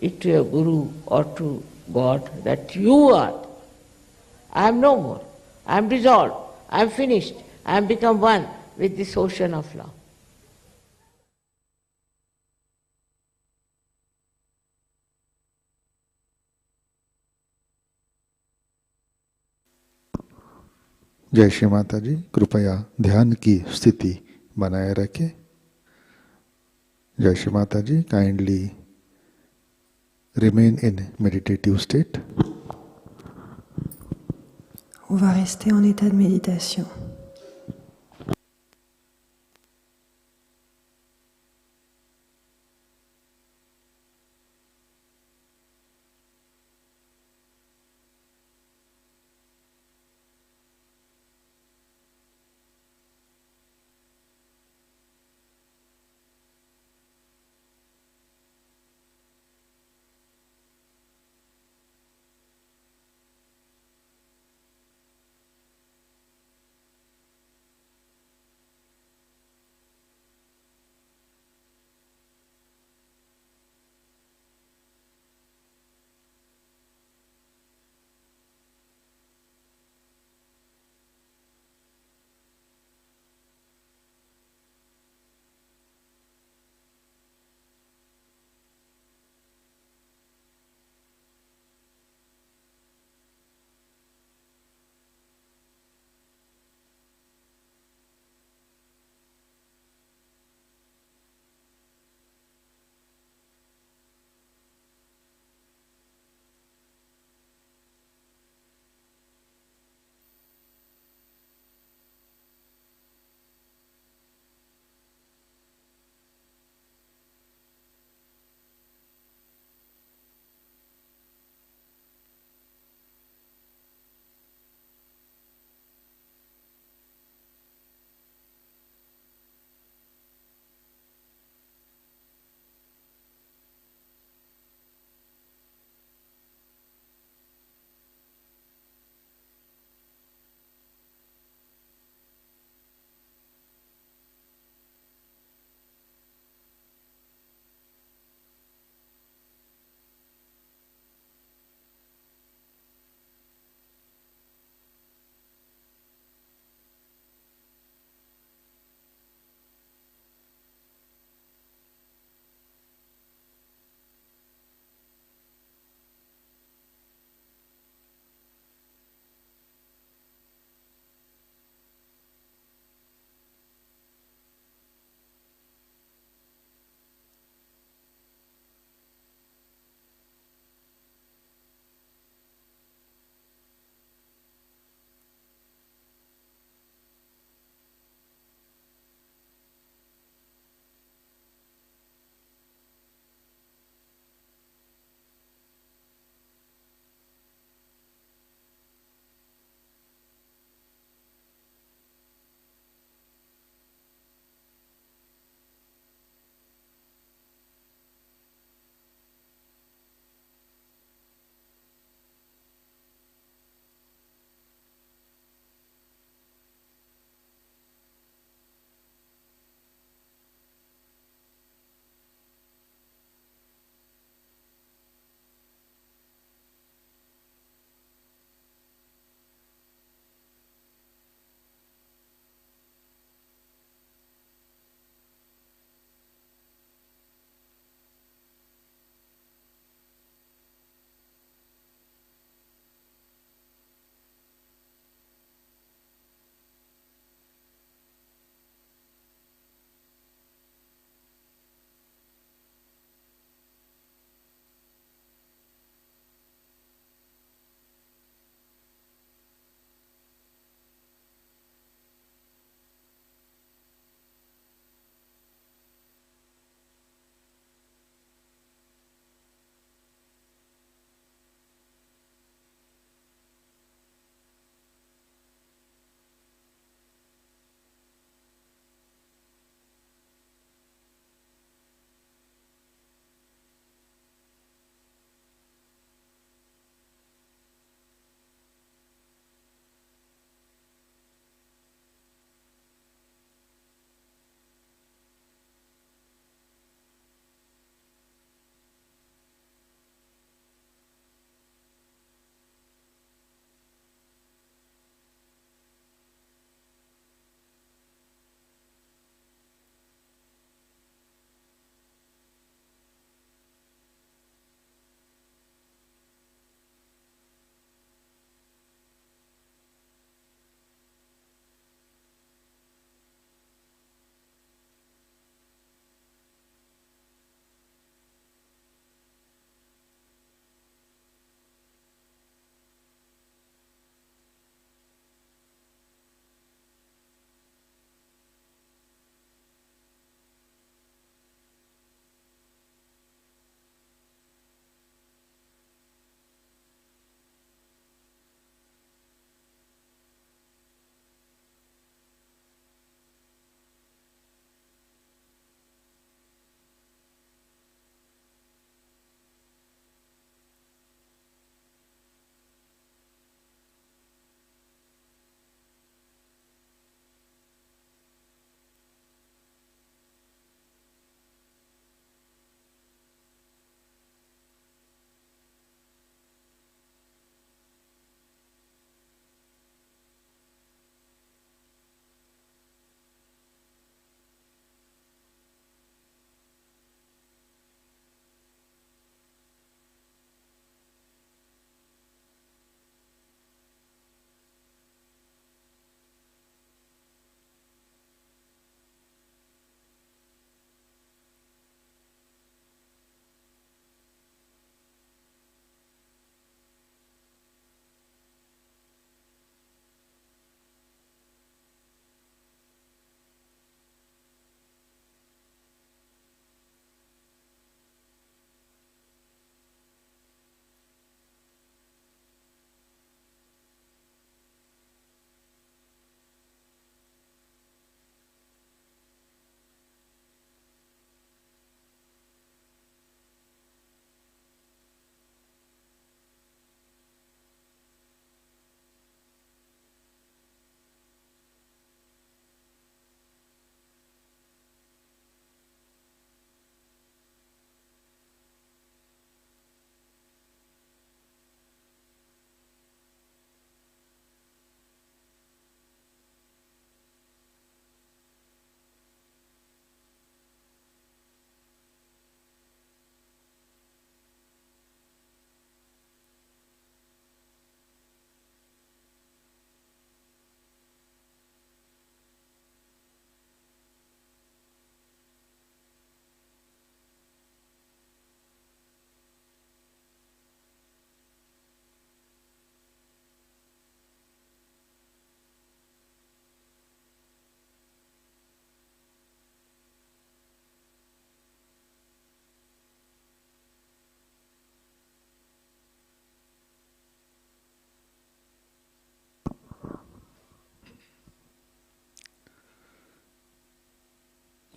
it to your Guru or to God that you are. I am no more. I am dissolved. I am finished. I am become one with this ocean of love. जय श्री माता जी। कृपया ध्यान की स्थिति बनाए रखें। जय Shri Mata ji. Kindly remain in meditative state. On va rester en état de méditation.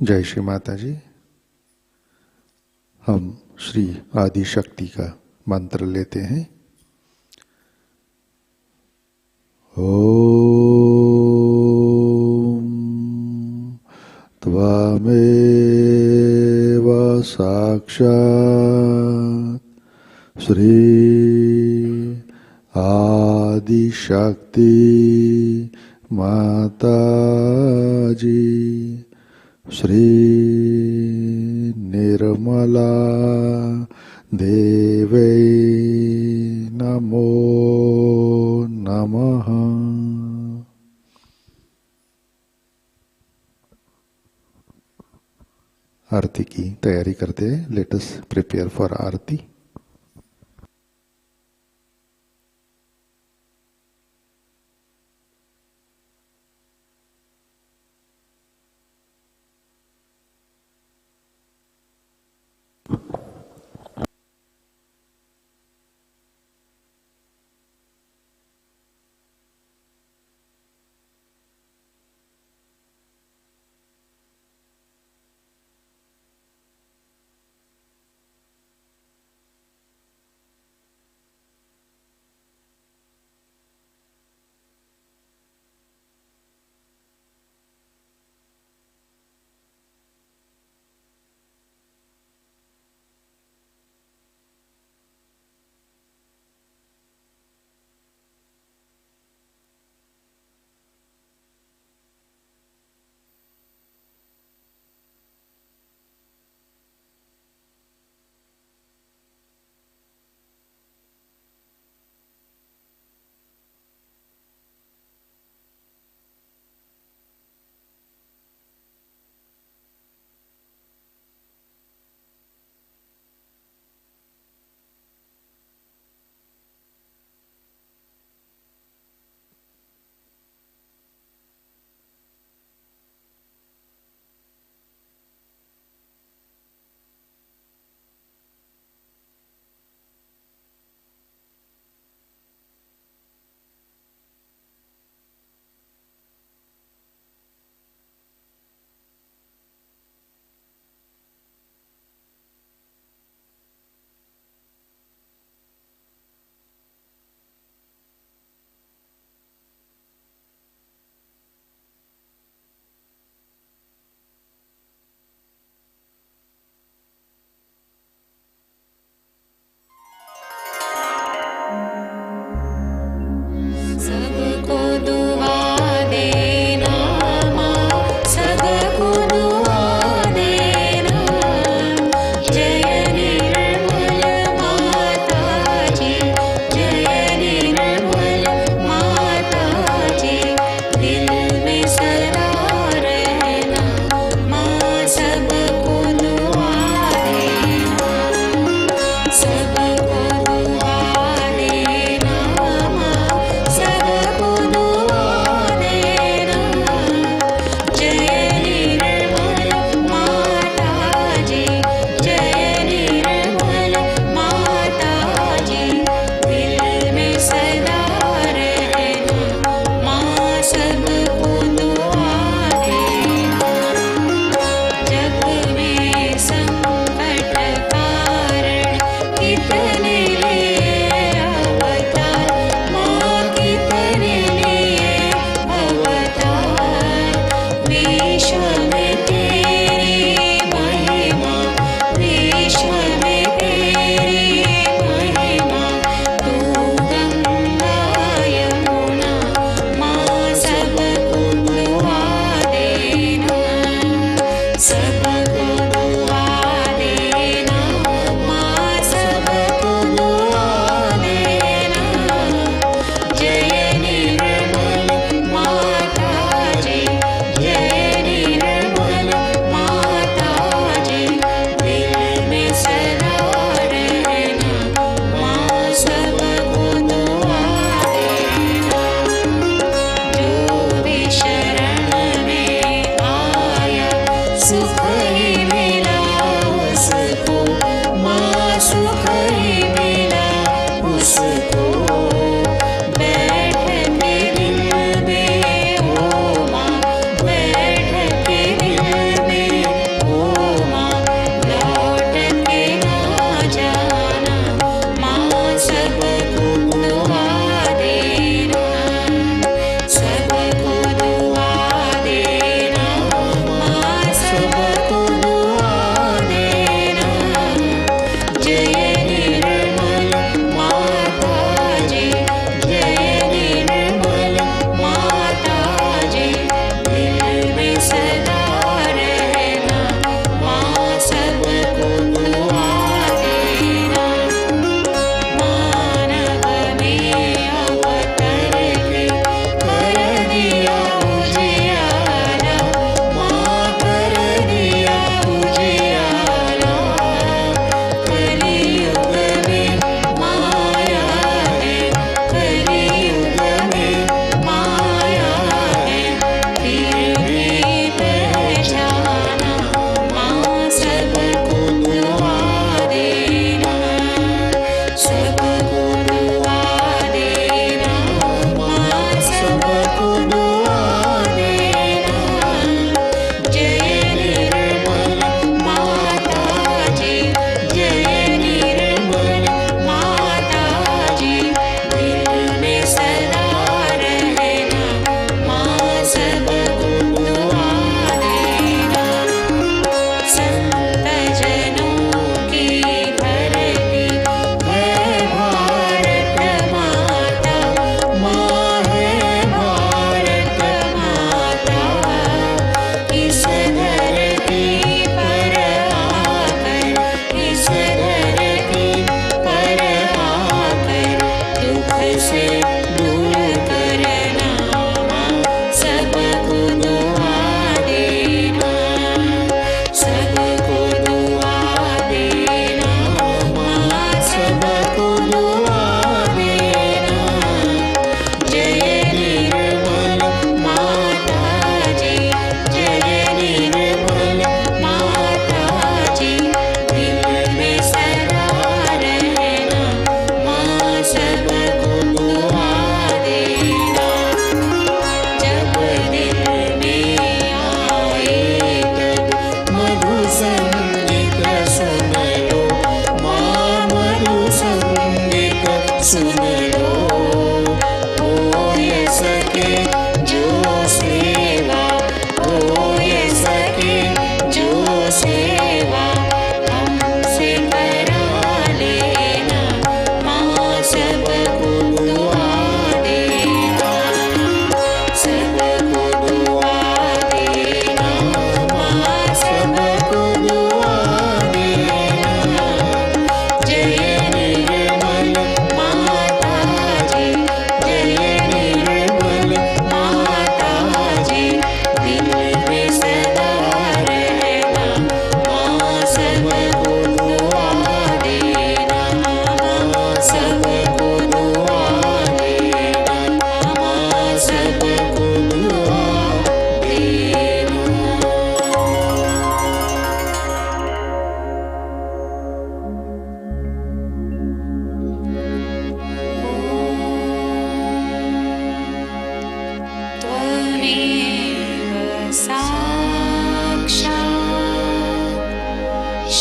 जय श्री माता जी। हम श्री आदि शक्ति का मंत्र लेते हैं। ओम त्वमेव साक्षात् श्री आदि शक्ति माताजी श्री निर्मला देवे नमो नमः। आरती की तैयारी करते हैं। लेट अस प्रिपेयर फॉर आरती।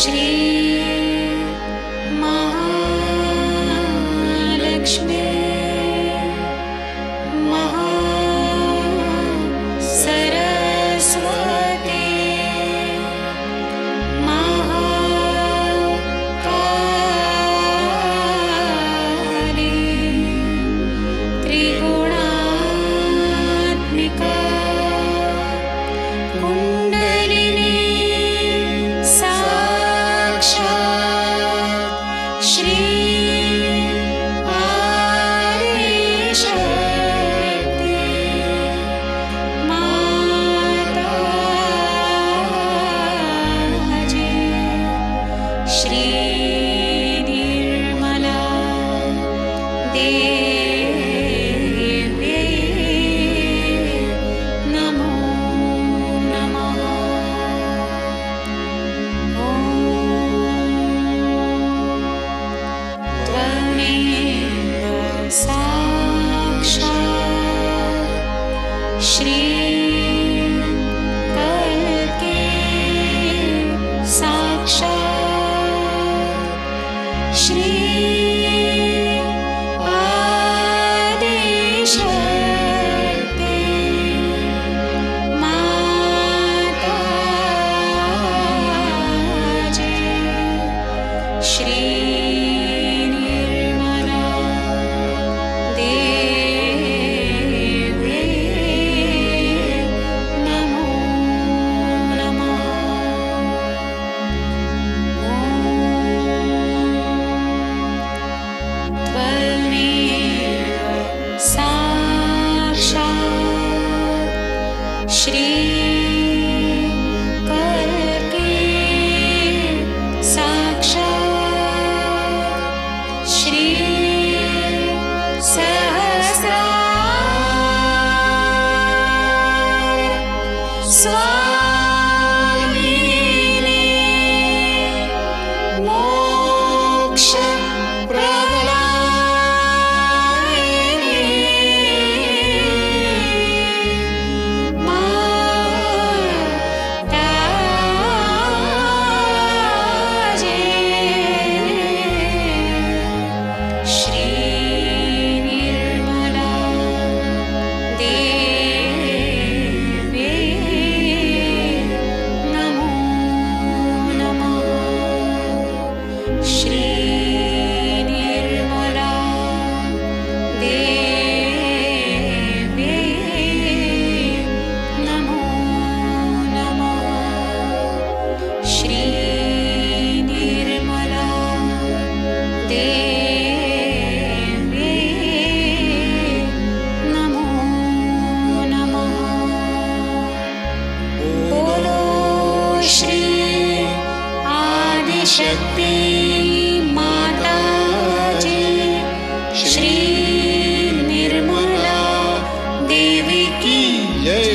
श्री महालक्ष्मी महासरस्वती महाकाली त्रिगुणात्मिका कुण्डलिनी साक्षात् श्री आदिशक्ति माताजी श्री निर्मला देव्यै नमो नमः। ॐ त्वमेव साक्षात् श्री कल्के साक्षात् श्री आदिशक्ति माताजी श्री निर्मला देव्यै नमो नमः। त्वमेव साक्षात् श्री कल्के साक्षात् श्री सहस्रार स्वामिनी मोक्ष माताजी श्री निर्मला देव्यै नमो नमः। श्री निर्मला देव्यै नमो नमः। श्री निर्मला देव्यै नमो नमः। बोलो श्री आदिशक्ति माताजी श्री निर्मला देवी की जय।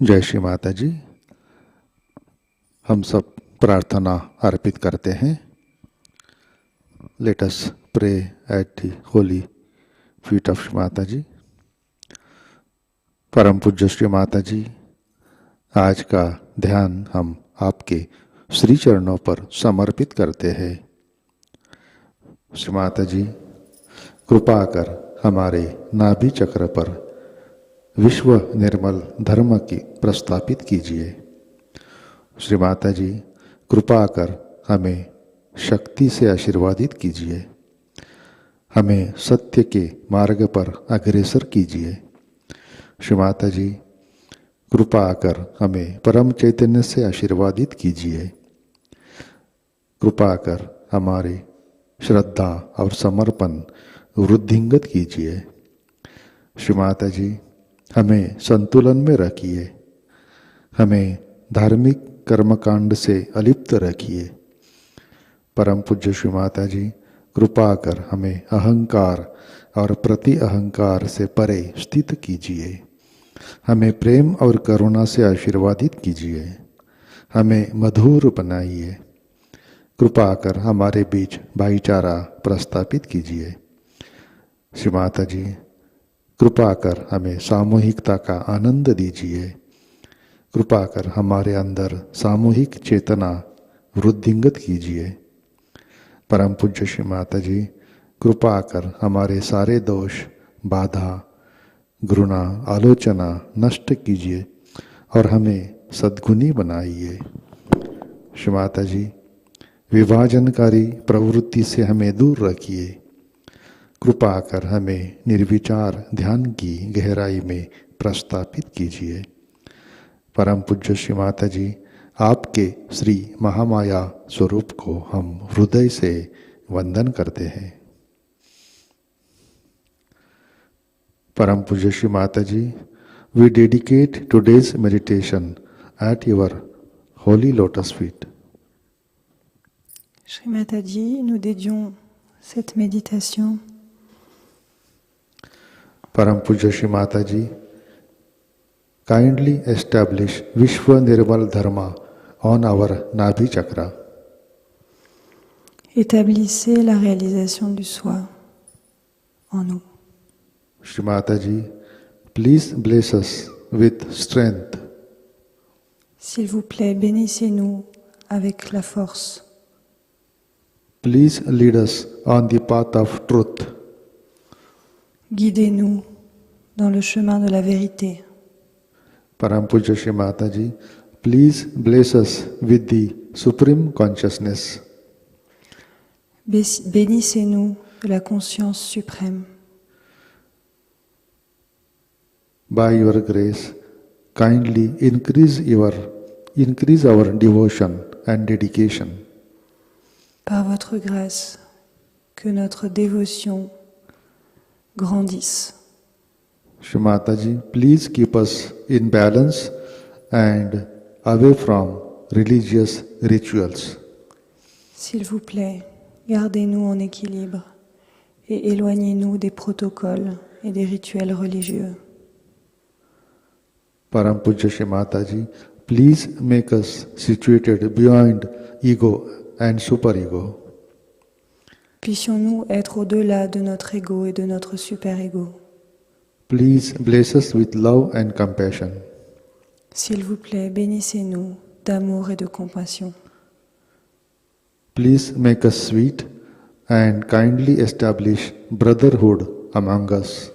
जय श्री माता जी। हम सब प्रार्थना अर्पित करते हैं। Let us pray at the holy feet of Shri Mata ji. परम पूज्य श्री माता जी, आज का ध्यान हम आपके श्री चरणों पर समर्पित करते हैं। श्री माता जी, कृपा कर हमारे नाभि चक्र पर विश्व निर्मल धर्म की प्रस्थापित कीजिए। श्री माता जी, कृपा कर हमें शक्ति से आशीर्वादित कीजिए। हमें सत्य के मार्ग पर अग्रसर कीजिए। श्री माता जी, कृपा कर हमें परम चैतन्य से आशीर्वादित कीजिए। कृपा कर हमारे श्रद्धा और समर्पण वृद्धिंगत कीजिए। श्री माता जी, हमें संतुलन में रखिए। हमें धार्मिक कर्मकांड से अलिप्त रखिए। परम पूज्य श्री माता जी, कृपा कर हमें अहंकार और प्रति अहंकार से परे स्थित कीजिए। हमें प्रेम और करुणा से आशीर्वादित कीजिए। हमें मधुर बनाइए। कृपा कर हमारे बीच भाईचारा प्रस्थापित कीजिए। श्री माता जी, कृपा कर हमें सामूहिकता का आनंद दीजिए। कृपा कर हमारे अंदर सामूहिक चेतना वृद्धिंगत कीजिए। परम पूज्य श्री माता जी, कृपा कर हमारे सारे दोष, बाधा, घृणा, आलोचना नष्ट कीजिए और हमें सद्गुणी बनाइए। श्री माता जी, विभाजनकारी प्रवृत्ति से हमें दूर रखिए। कृपा कर हमें निर्विचार ध्यान की गहराई में प्रस्थापित कीजिए। परम पूज्य श्री माता जी, आपके श्री महामाया स्वरूप को हम हृदय से वंदन करते हैं। परम पूज्य Shri Mata ji, we dedicate today's meditation at your holy lotus feet. Shri Mataji, nous dédions cette méditation Param Puja Shri Mataji, kindly establish Vishwa Nirmal Dharma on our Nabhi Chakra. Établissez la réalisation du soi en nous. Shri Mataji, please bless us with strength. S'il vous plaît, bénissez-nous avec la force. Please lead us on the path of truth. Guidez-nous dans le chemin de la vérité. Param Puja Shri Mataji, please bless us with the Supreme Consciousness. Bénissez-nous de la conscience suprême. By your grace, kindly increase our devotion and dedication. Par votre grâce, que notre dévotion grandisse. Shri Mataji, please keep us in balance and away from religious rituals. S'il vous plaît, gardez-nous en équilibre et éloignez-nous des protocoles et des rituels religieux. Param Puja Shri Mataji, please make us situated beyond ego and superego. Puissions-nous être au-delà de notre ego et de notre super-ego. Please bless us with love and compassion. S'il vous plaît, bénissez-nous d'amour et de compassion. Please make us sweet and kindly establish brotherhood among us.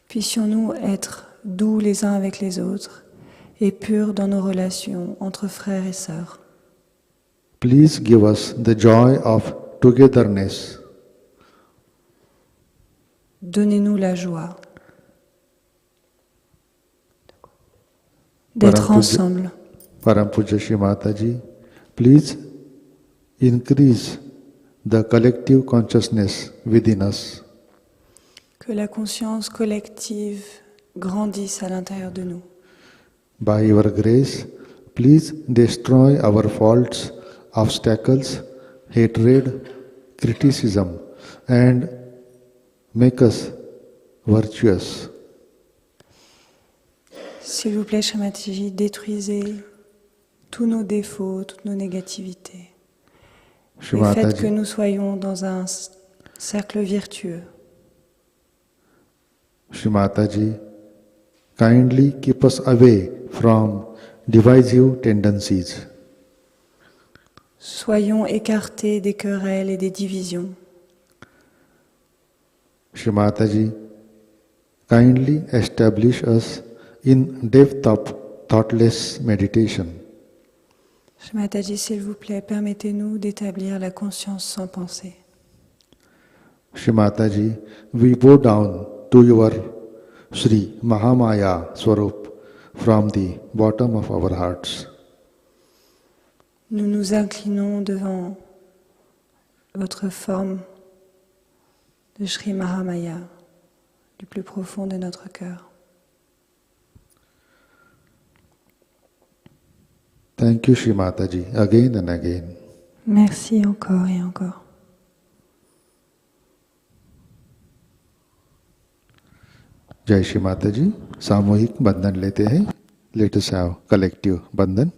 Puissions-nous être doux les uns avec les autres et purs dans nos relations entre frères et sœurs. Please give us the joy of togetherness. Donnez-nous la joie d'être Param Puja- ensemble. Param Puja Shri Mataji, please increase the collective consciousness within us. Que la conscience collective grandisse à l'intérieur de nous. By your grace, please destroy our faults, obstacles, hatred, criticism, and make us virtuous. S'il vous plaît, Shri Mataji, détruisez tous nos défauts, toutes nos négativités. Shri Et faites Mataji, que nous soyons dans un cercle vertueux. Shri Mataji, kindly keep us away from divisive tendencies. Soyons écartés des querelles et des divisions. Shri Mataji, kindly establish us in depth of thoughtless meditation. Shri Mataji, s'il vous plaît, permettez-nous d'établir la conscience sans pensée. Shri Mataji, we bow down to your Shri Mahamaya Swarup from the bottom of our hearts. Nous nous inclinons devant votre forme de Shri Mahamaya, du plus profond de notre cœur. Thank you, Shri Mataji, again and again. Merci encore et encore. जय श्री माता जी। सामूहिक बंधन लेते हैं। Let us have collective बंधन।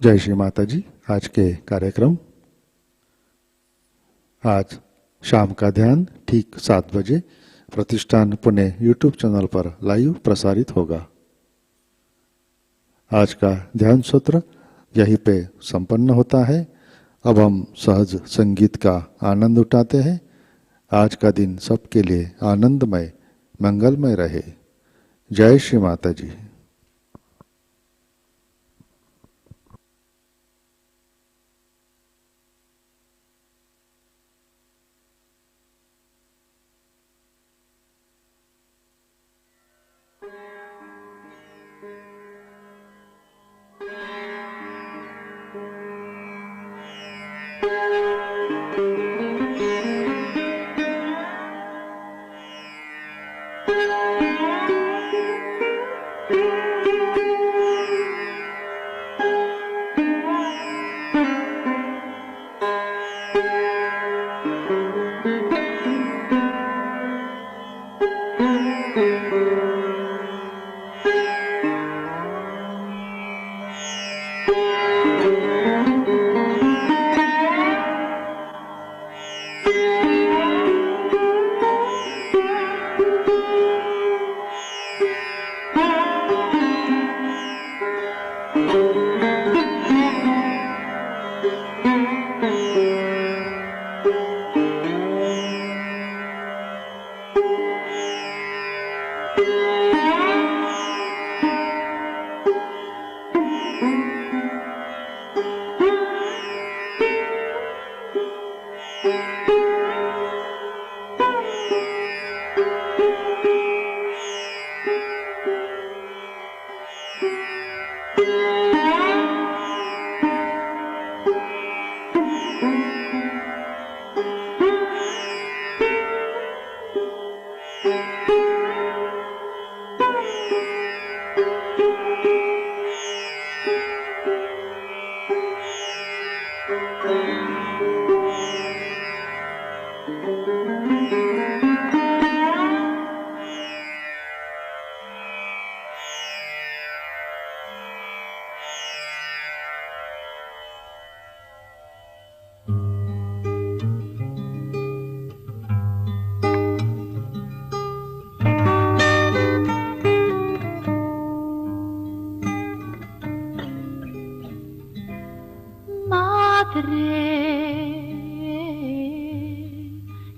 जय श्री माता जी। आज के कार्यक्रम आज शाम का ध्यान ठीक 7 बजे प्रतिष्ठान पुणे यूट्यूब चैनल पर लाइव प्रसारित होगा। आज का ध्यान सूत्र यहीं पे संपन्न होता है। अब हम सहज संगीत का आनंद उठाते हैं। आज का दिन सबके लिए आनंदमय मंगलमय रहे। जय श्री माता जी।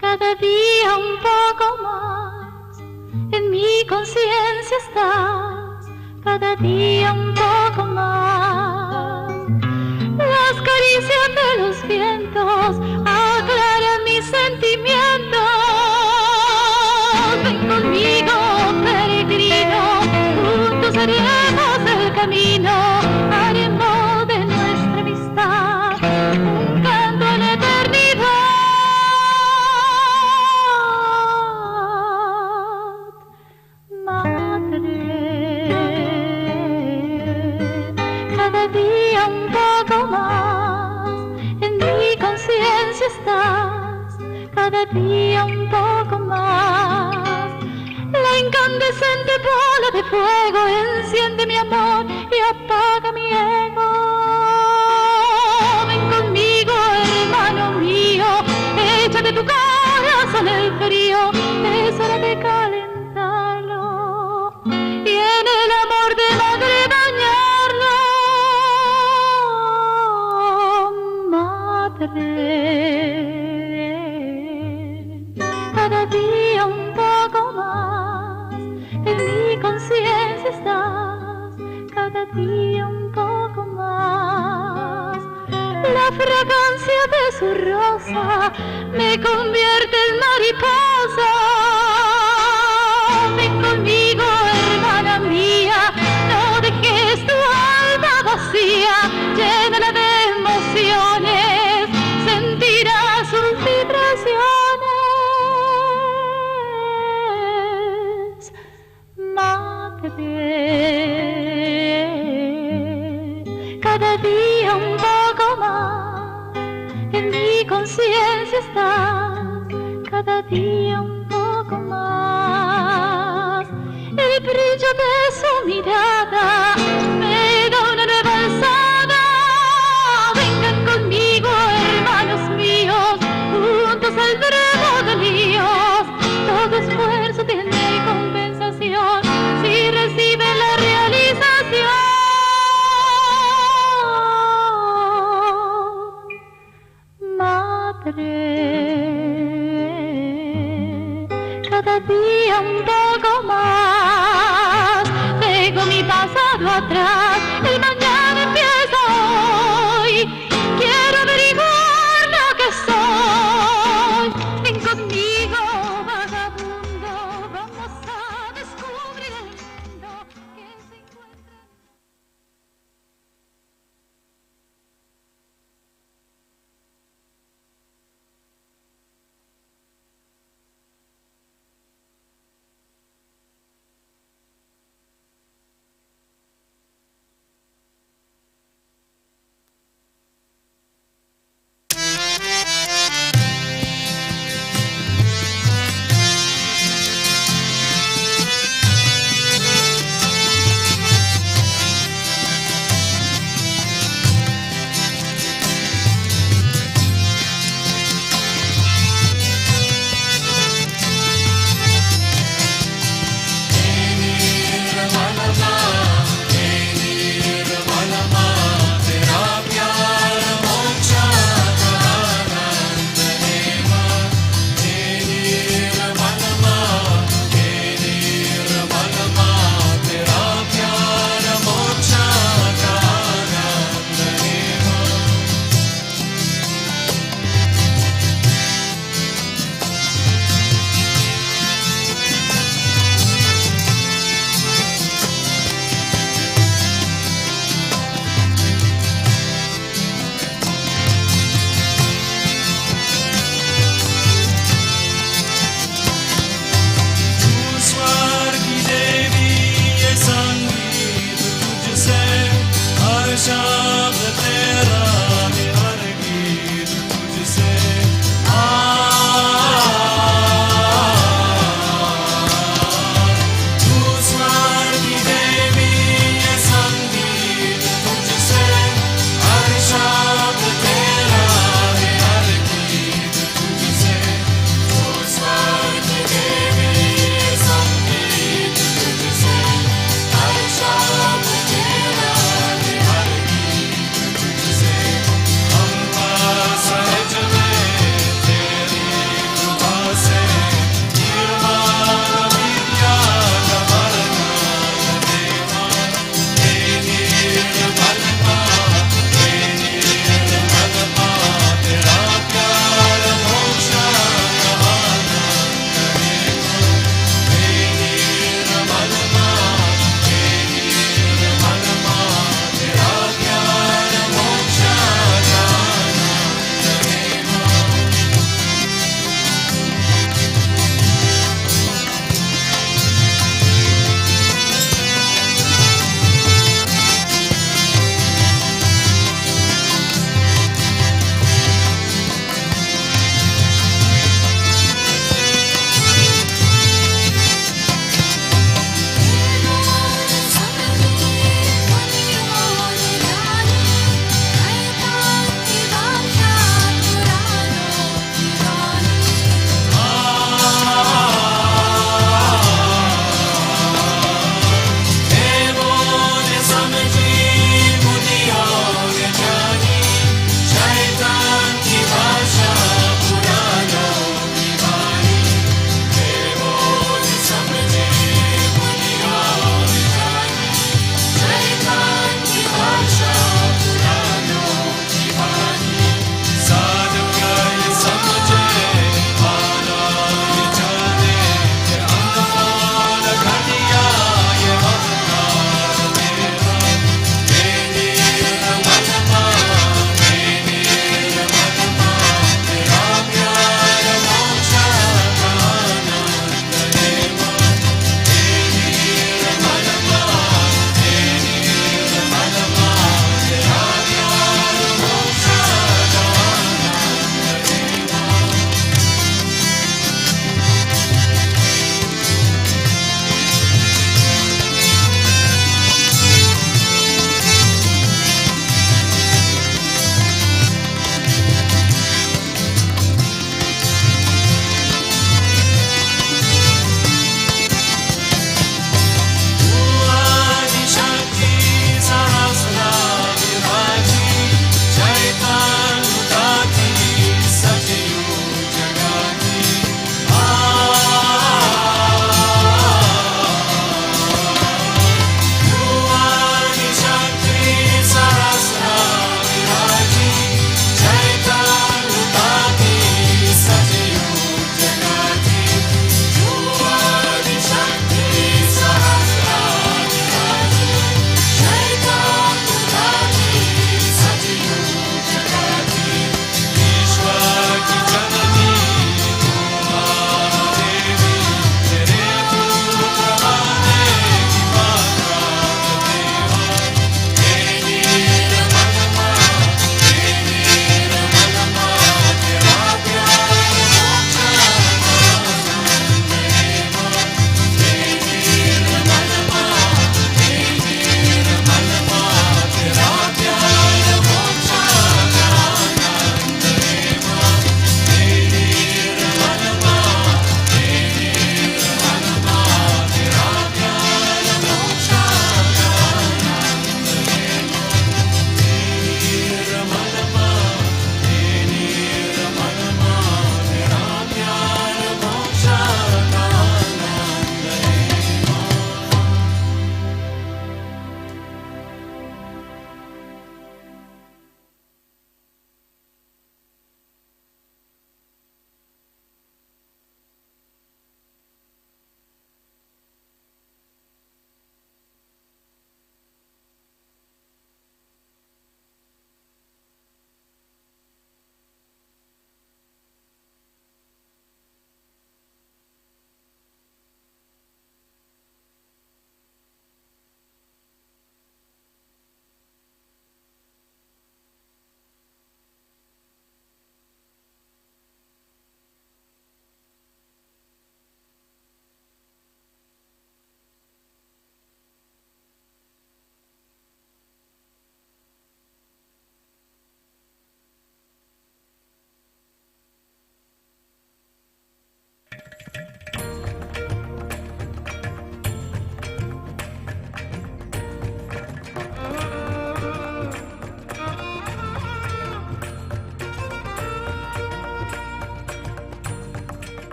Cada día un poco más en mi conciencia estás, cada día un poco más. Las caricias de los vientos aclaran mis sentimientos. Ven conmigo, peregrino, juntos haremos el camino, haremos de nuestra amistad un canto en la eternidad. Cada día un poco más en mi conciencia estás, cada día un poco más. La incandescente bola de fuego enciende mi amor y apaga mi ego. Ven conmigo, hermano mío, echa de tu corazón el frío, es hora de calentarlo y en el amor de madre bañarlo. Cada día un poco más en mi conciencia estás, cada día un poco más. La fragancia de su rosa me convierte en mariposa. Ven conmigo, hermana mía, no dejes tu alma vacía, llénala de emociones, sentirás sus vibraciones. Madre, cada día un poco más en mi conciencia estás, cada día un poco más. El brillo de su mirada me da una nueva alzada. Vengan conmigo, hermanos míos, cada día un poco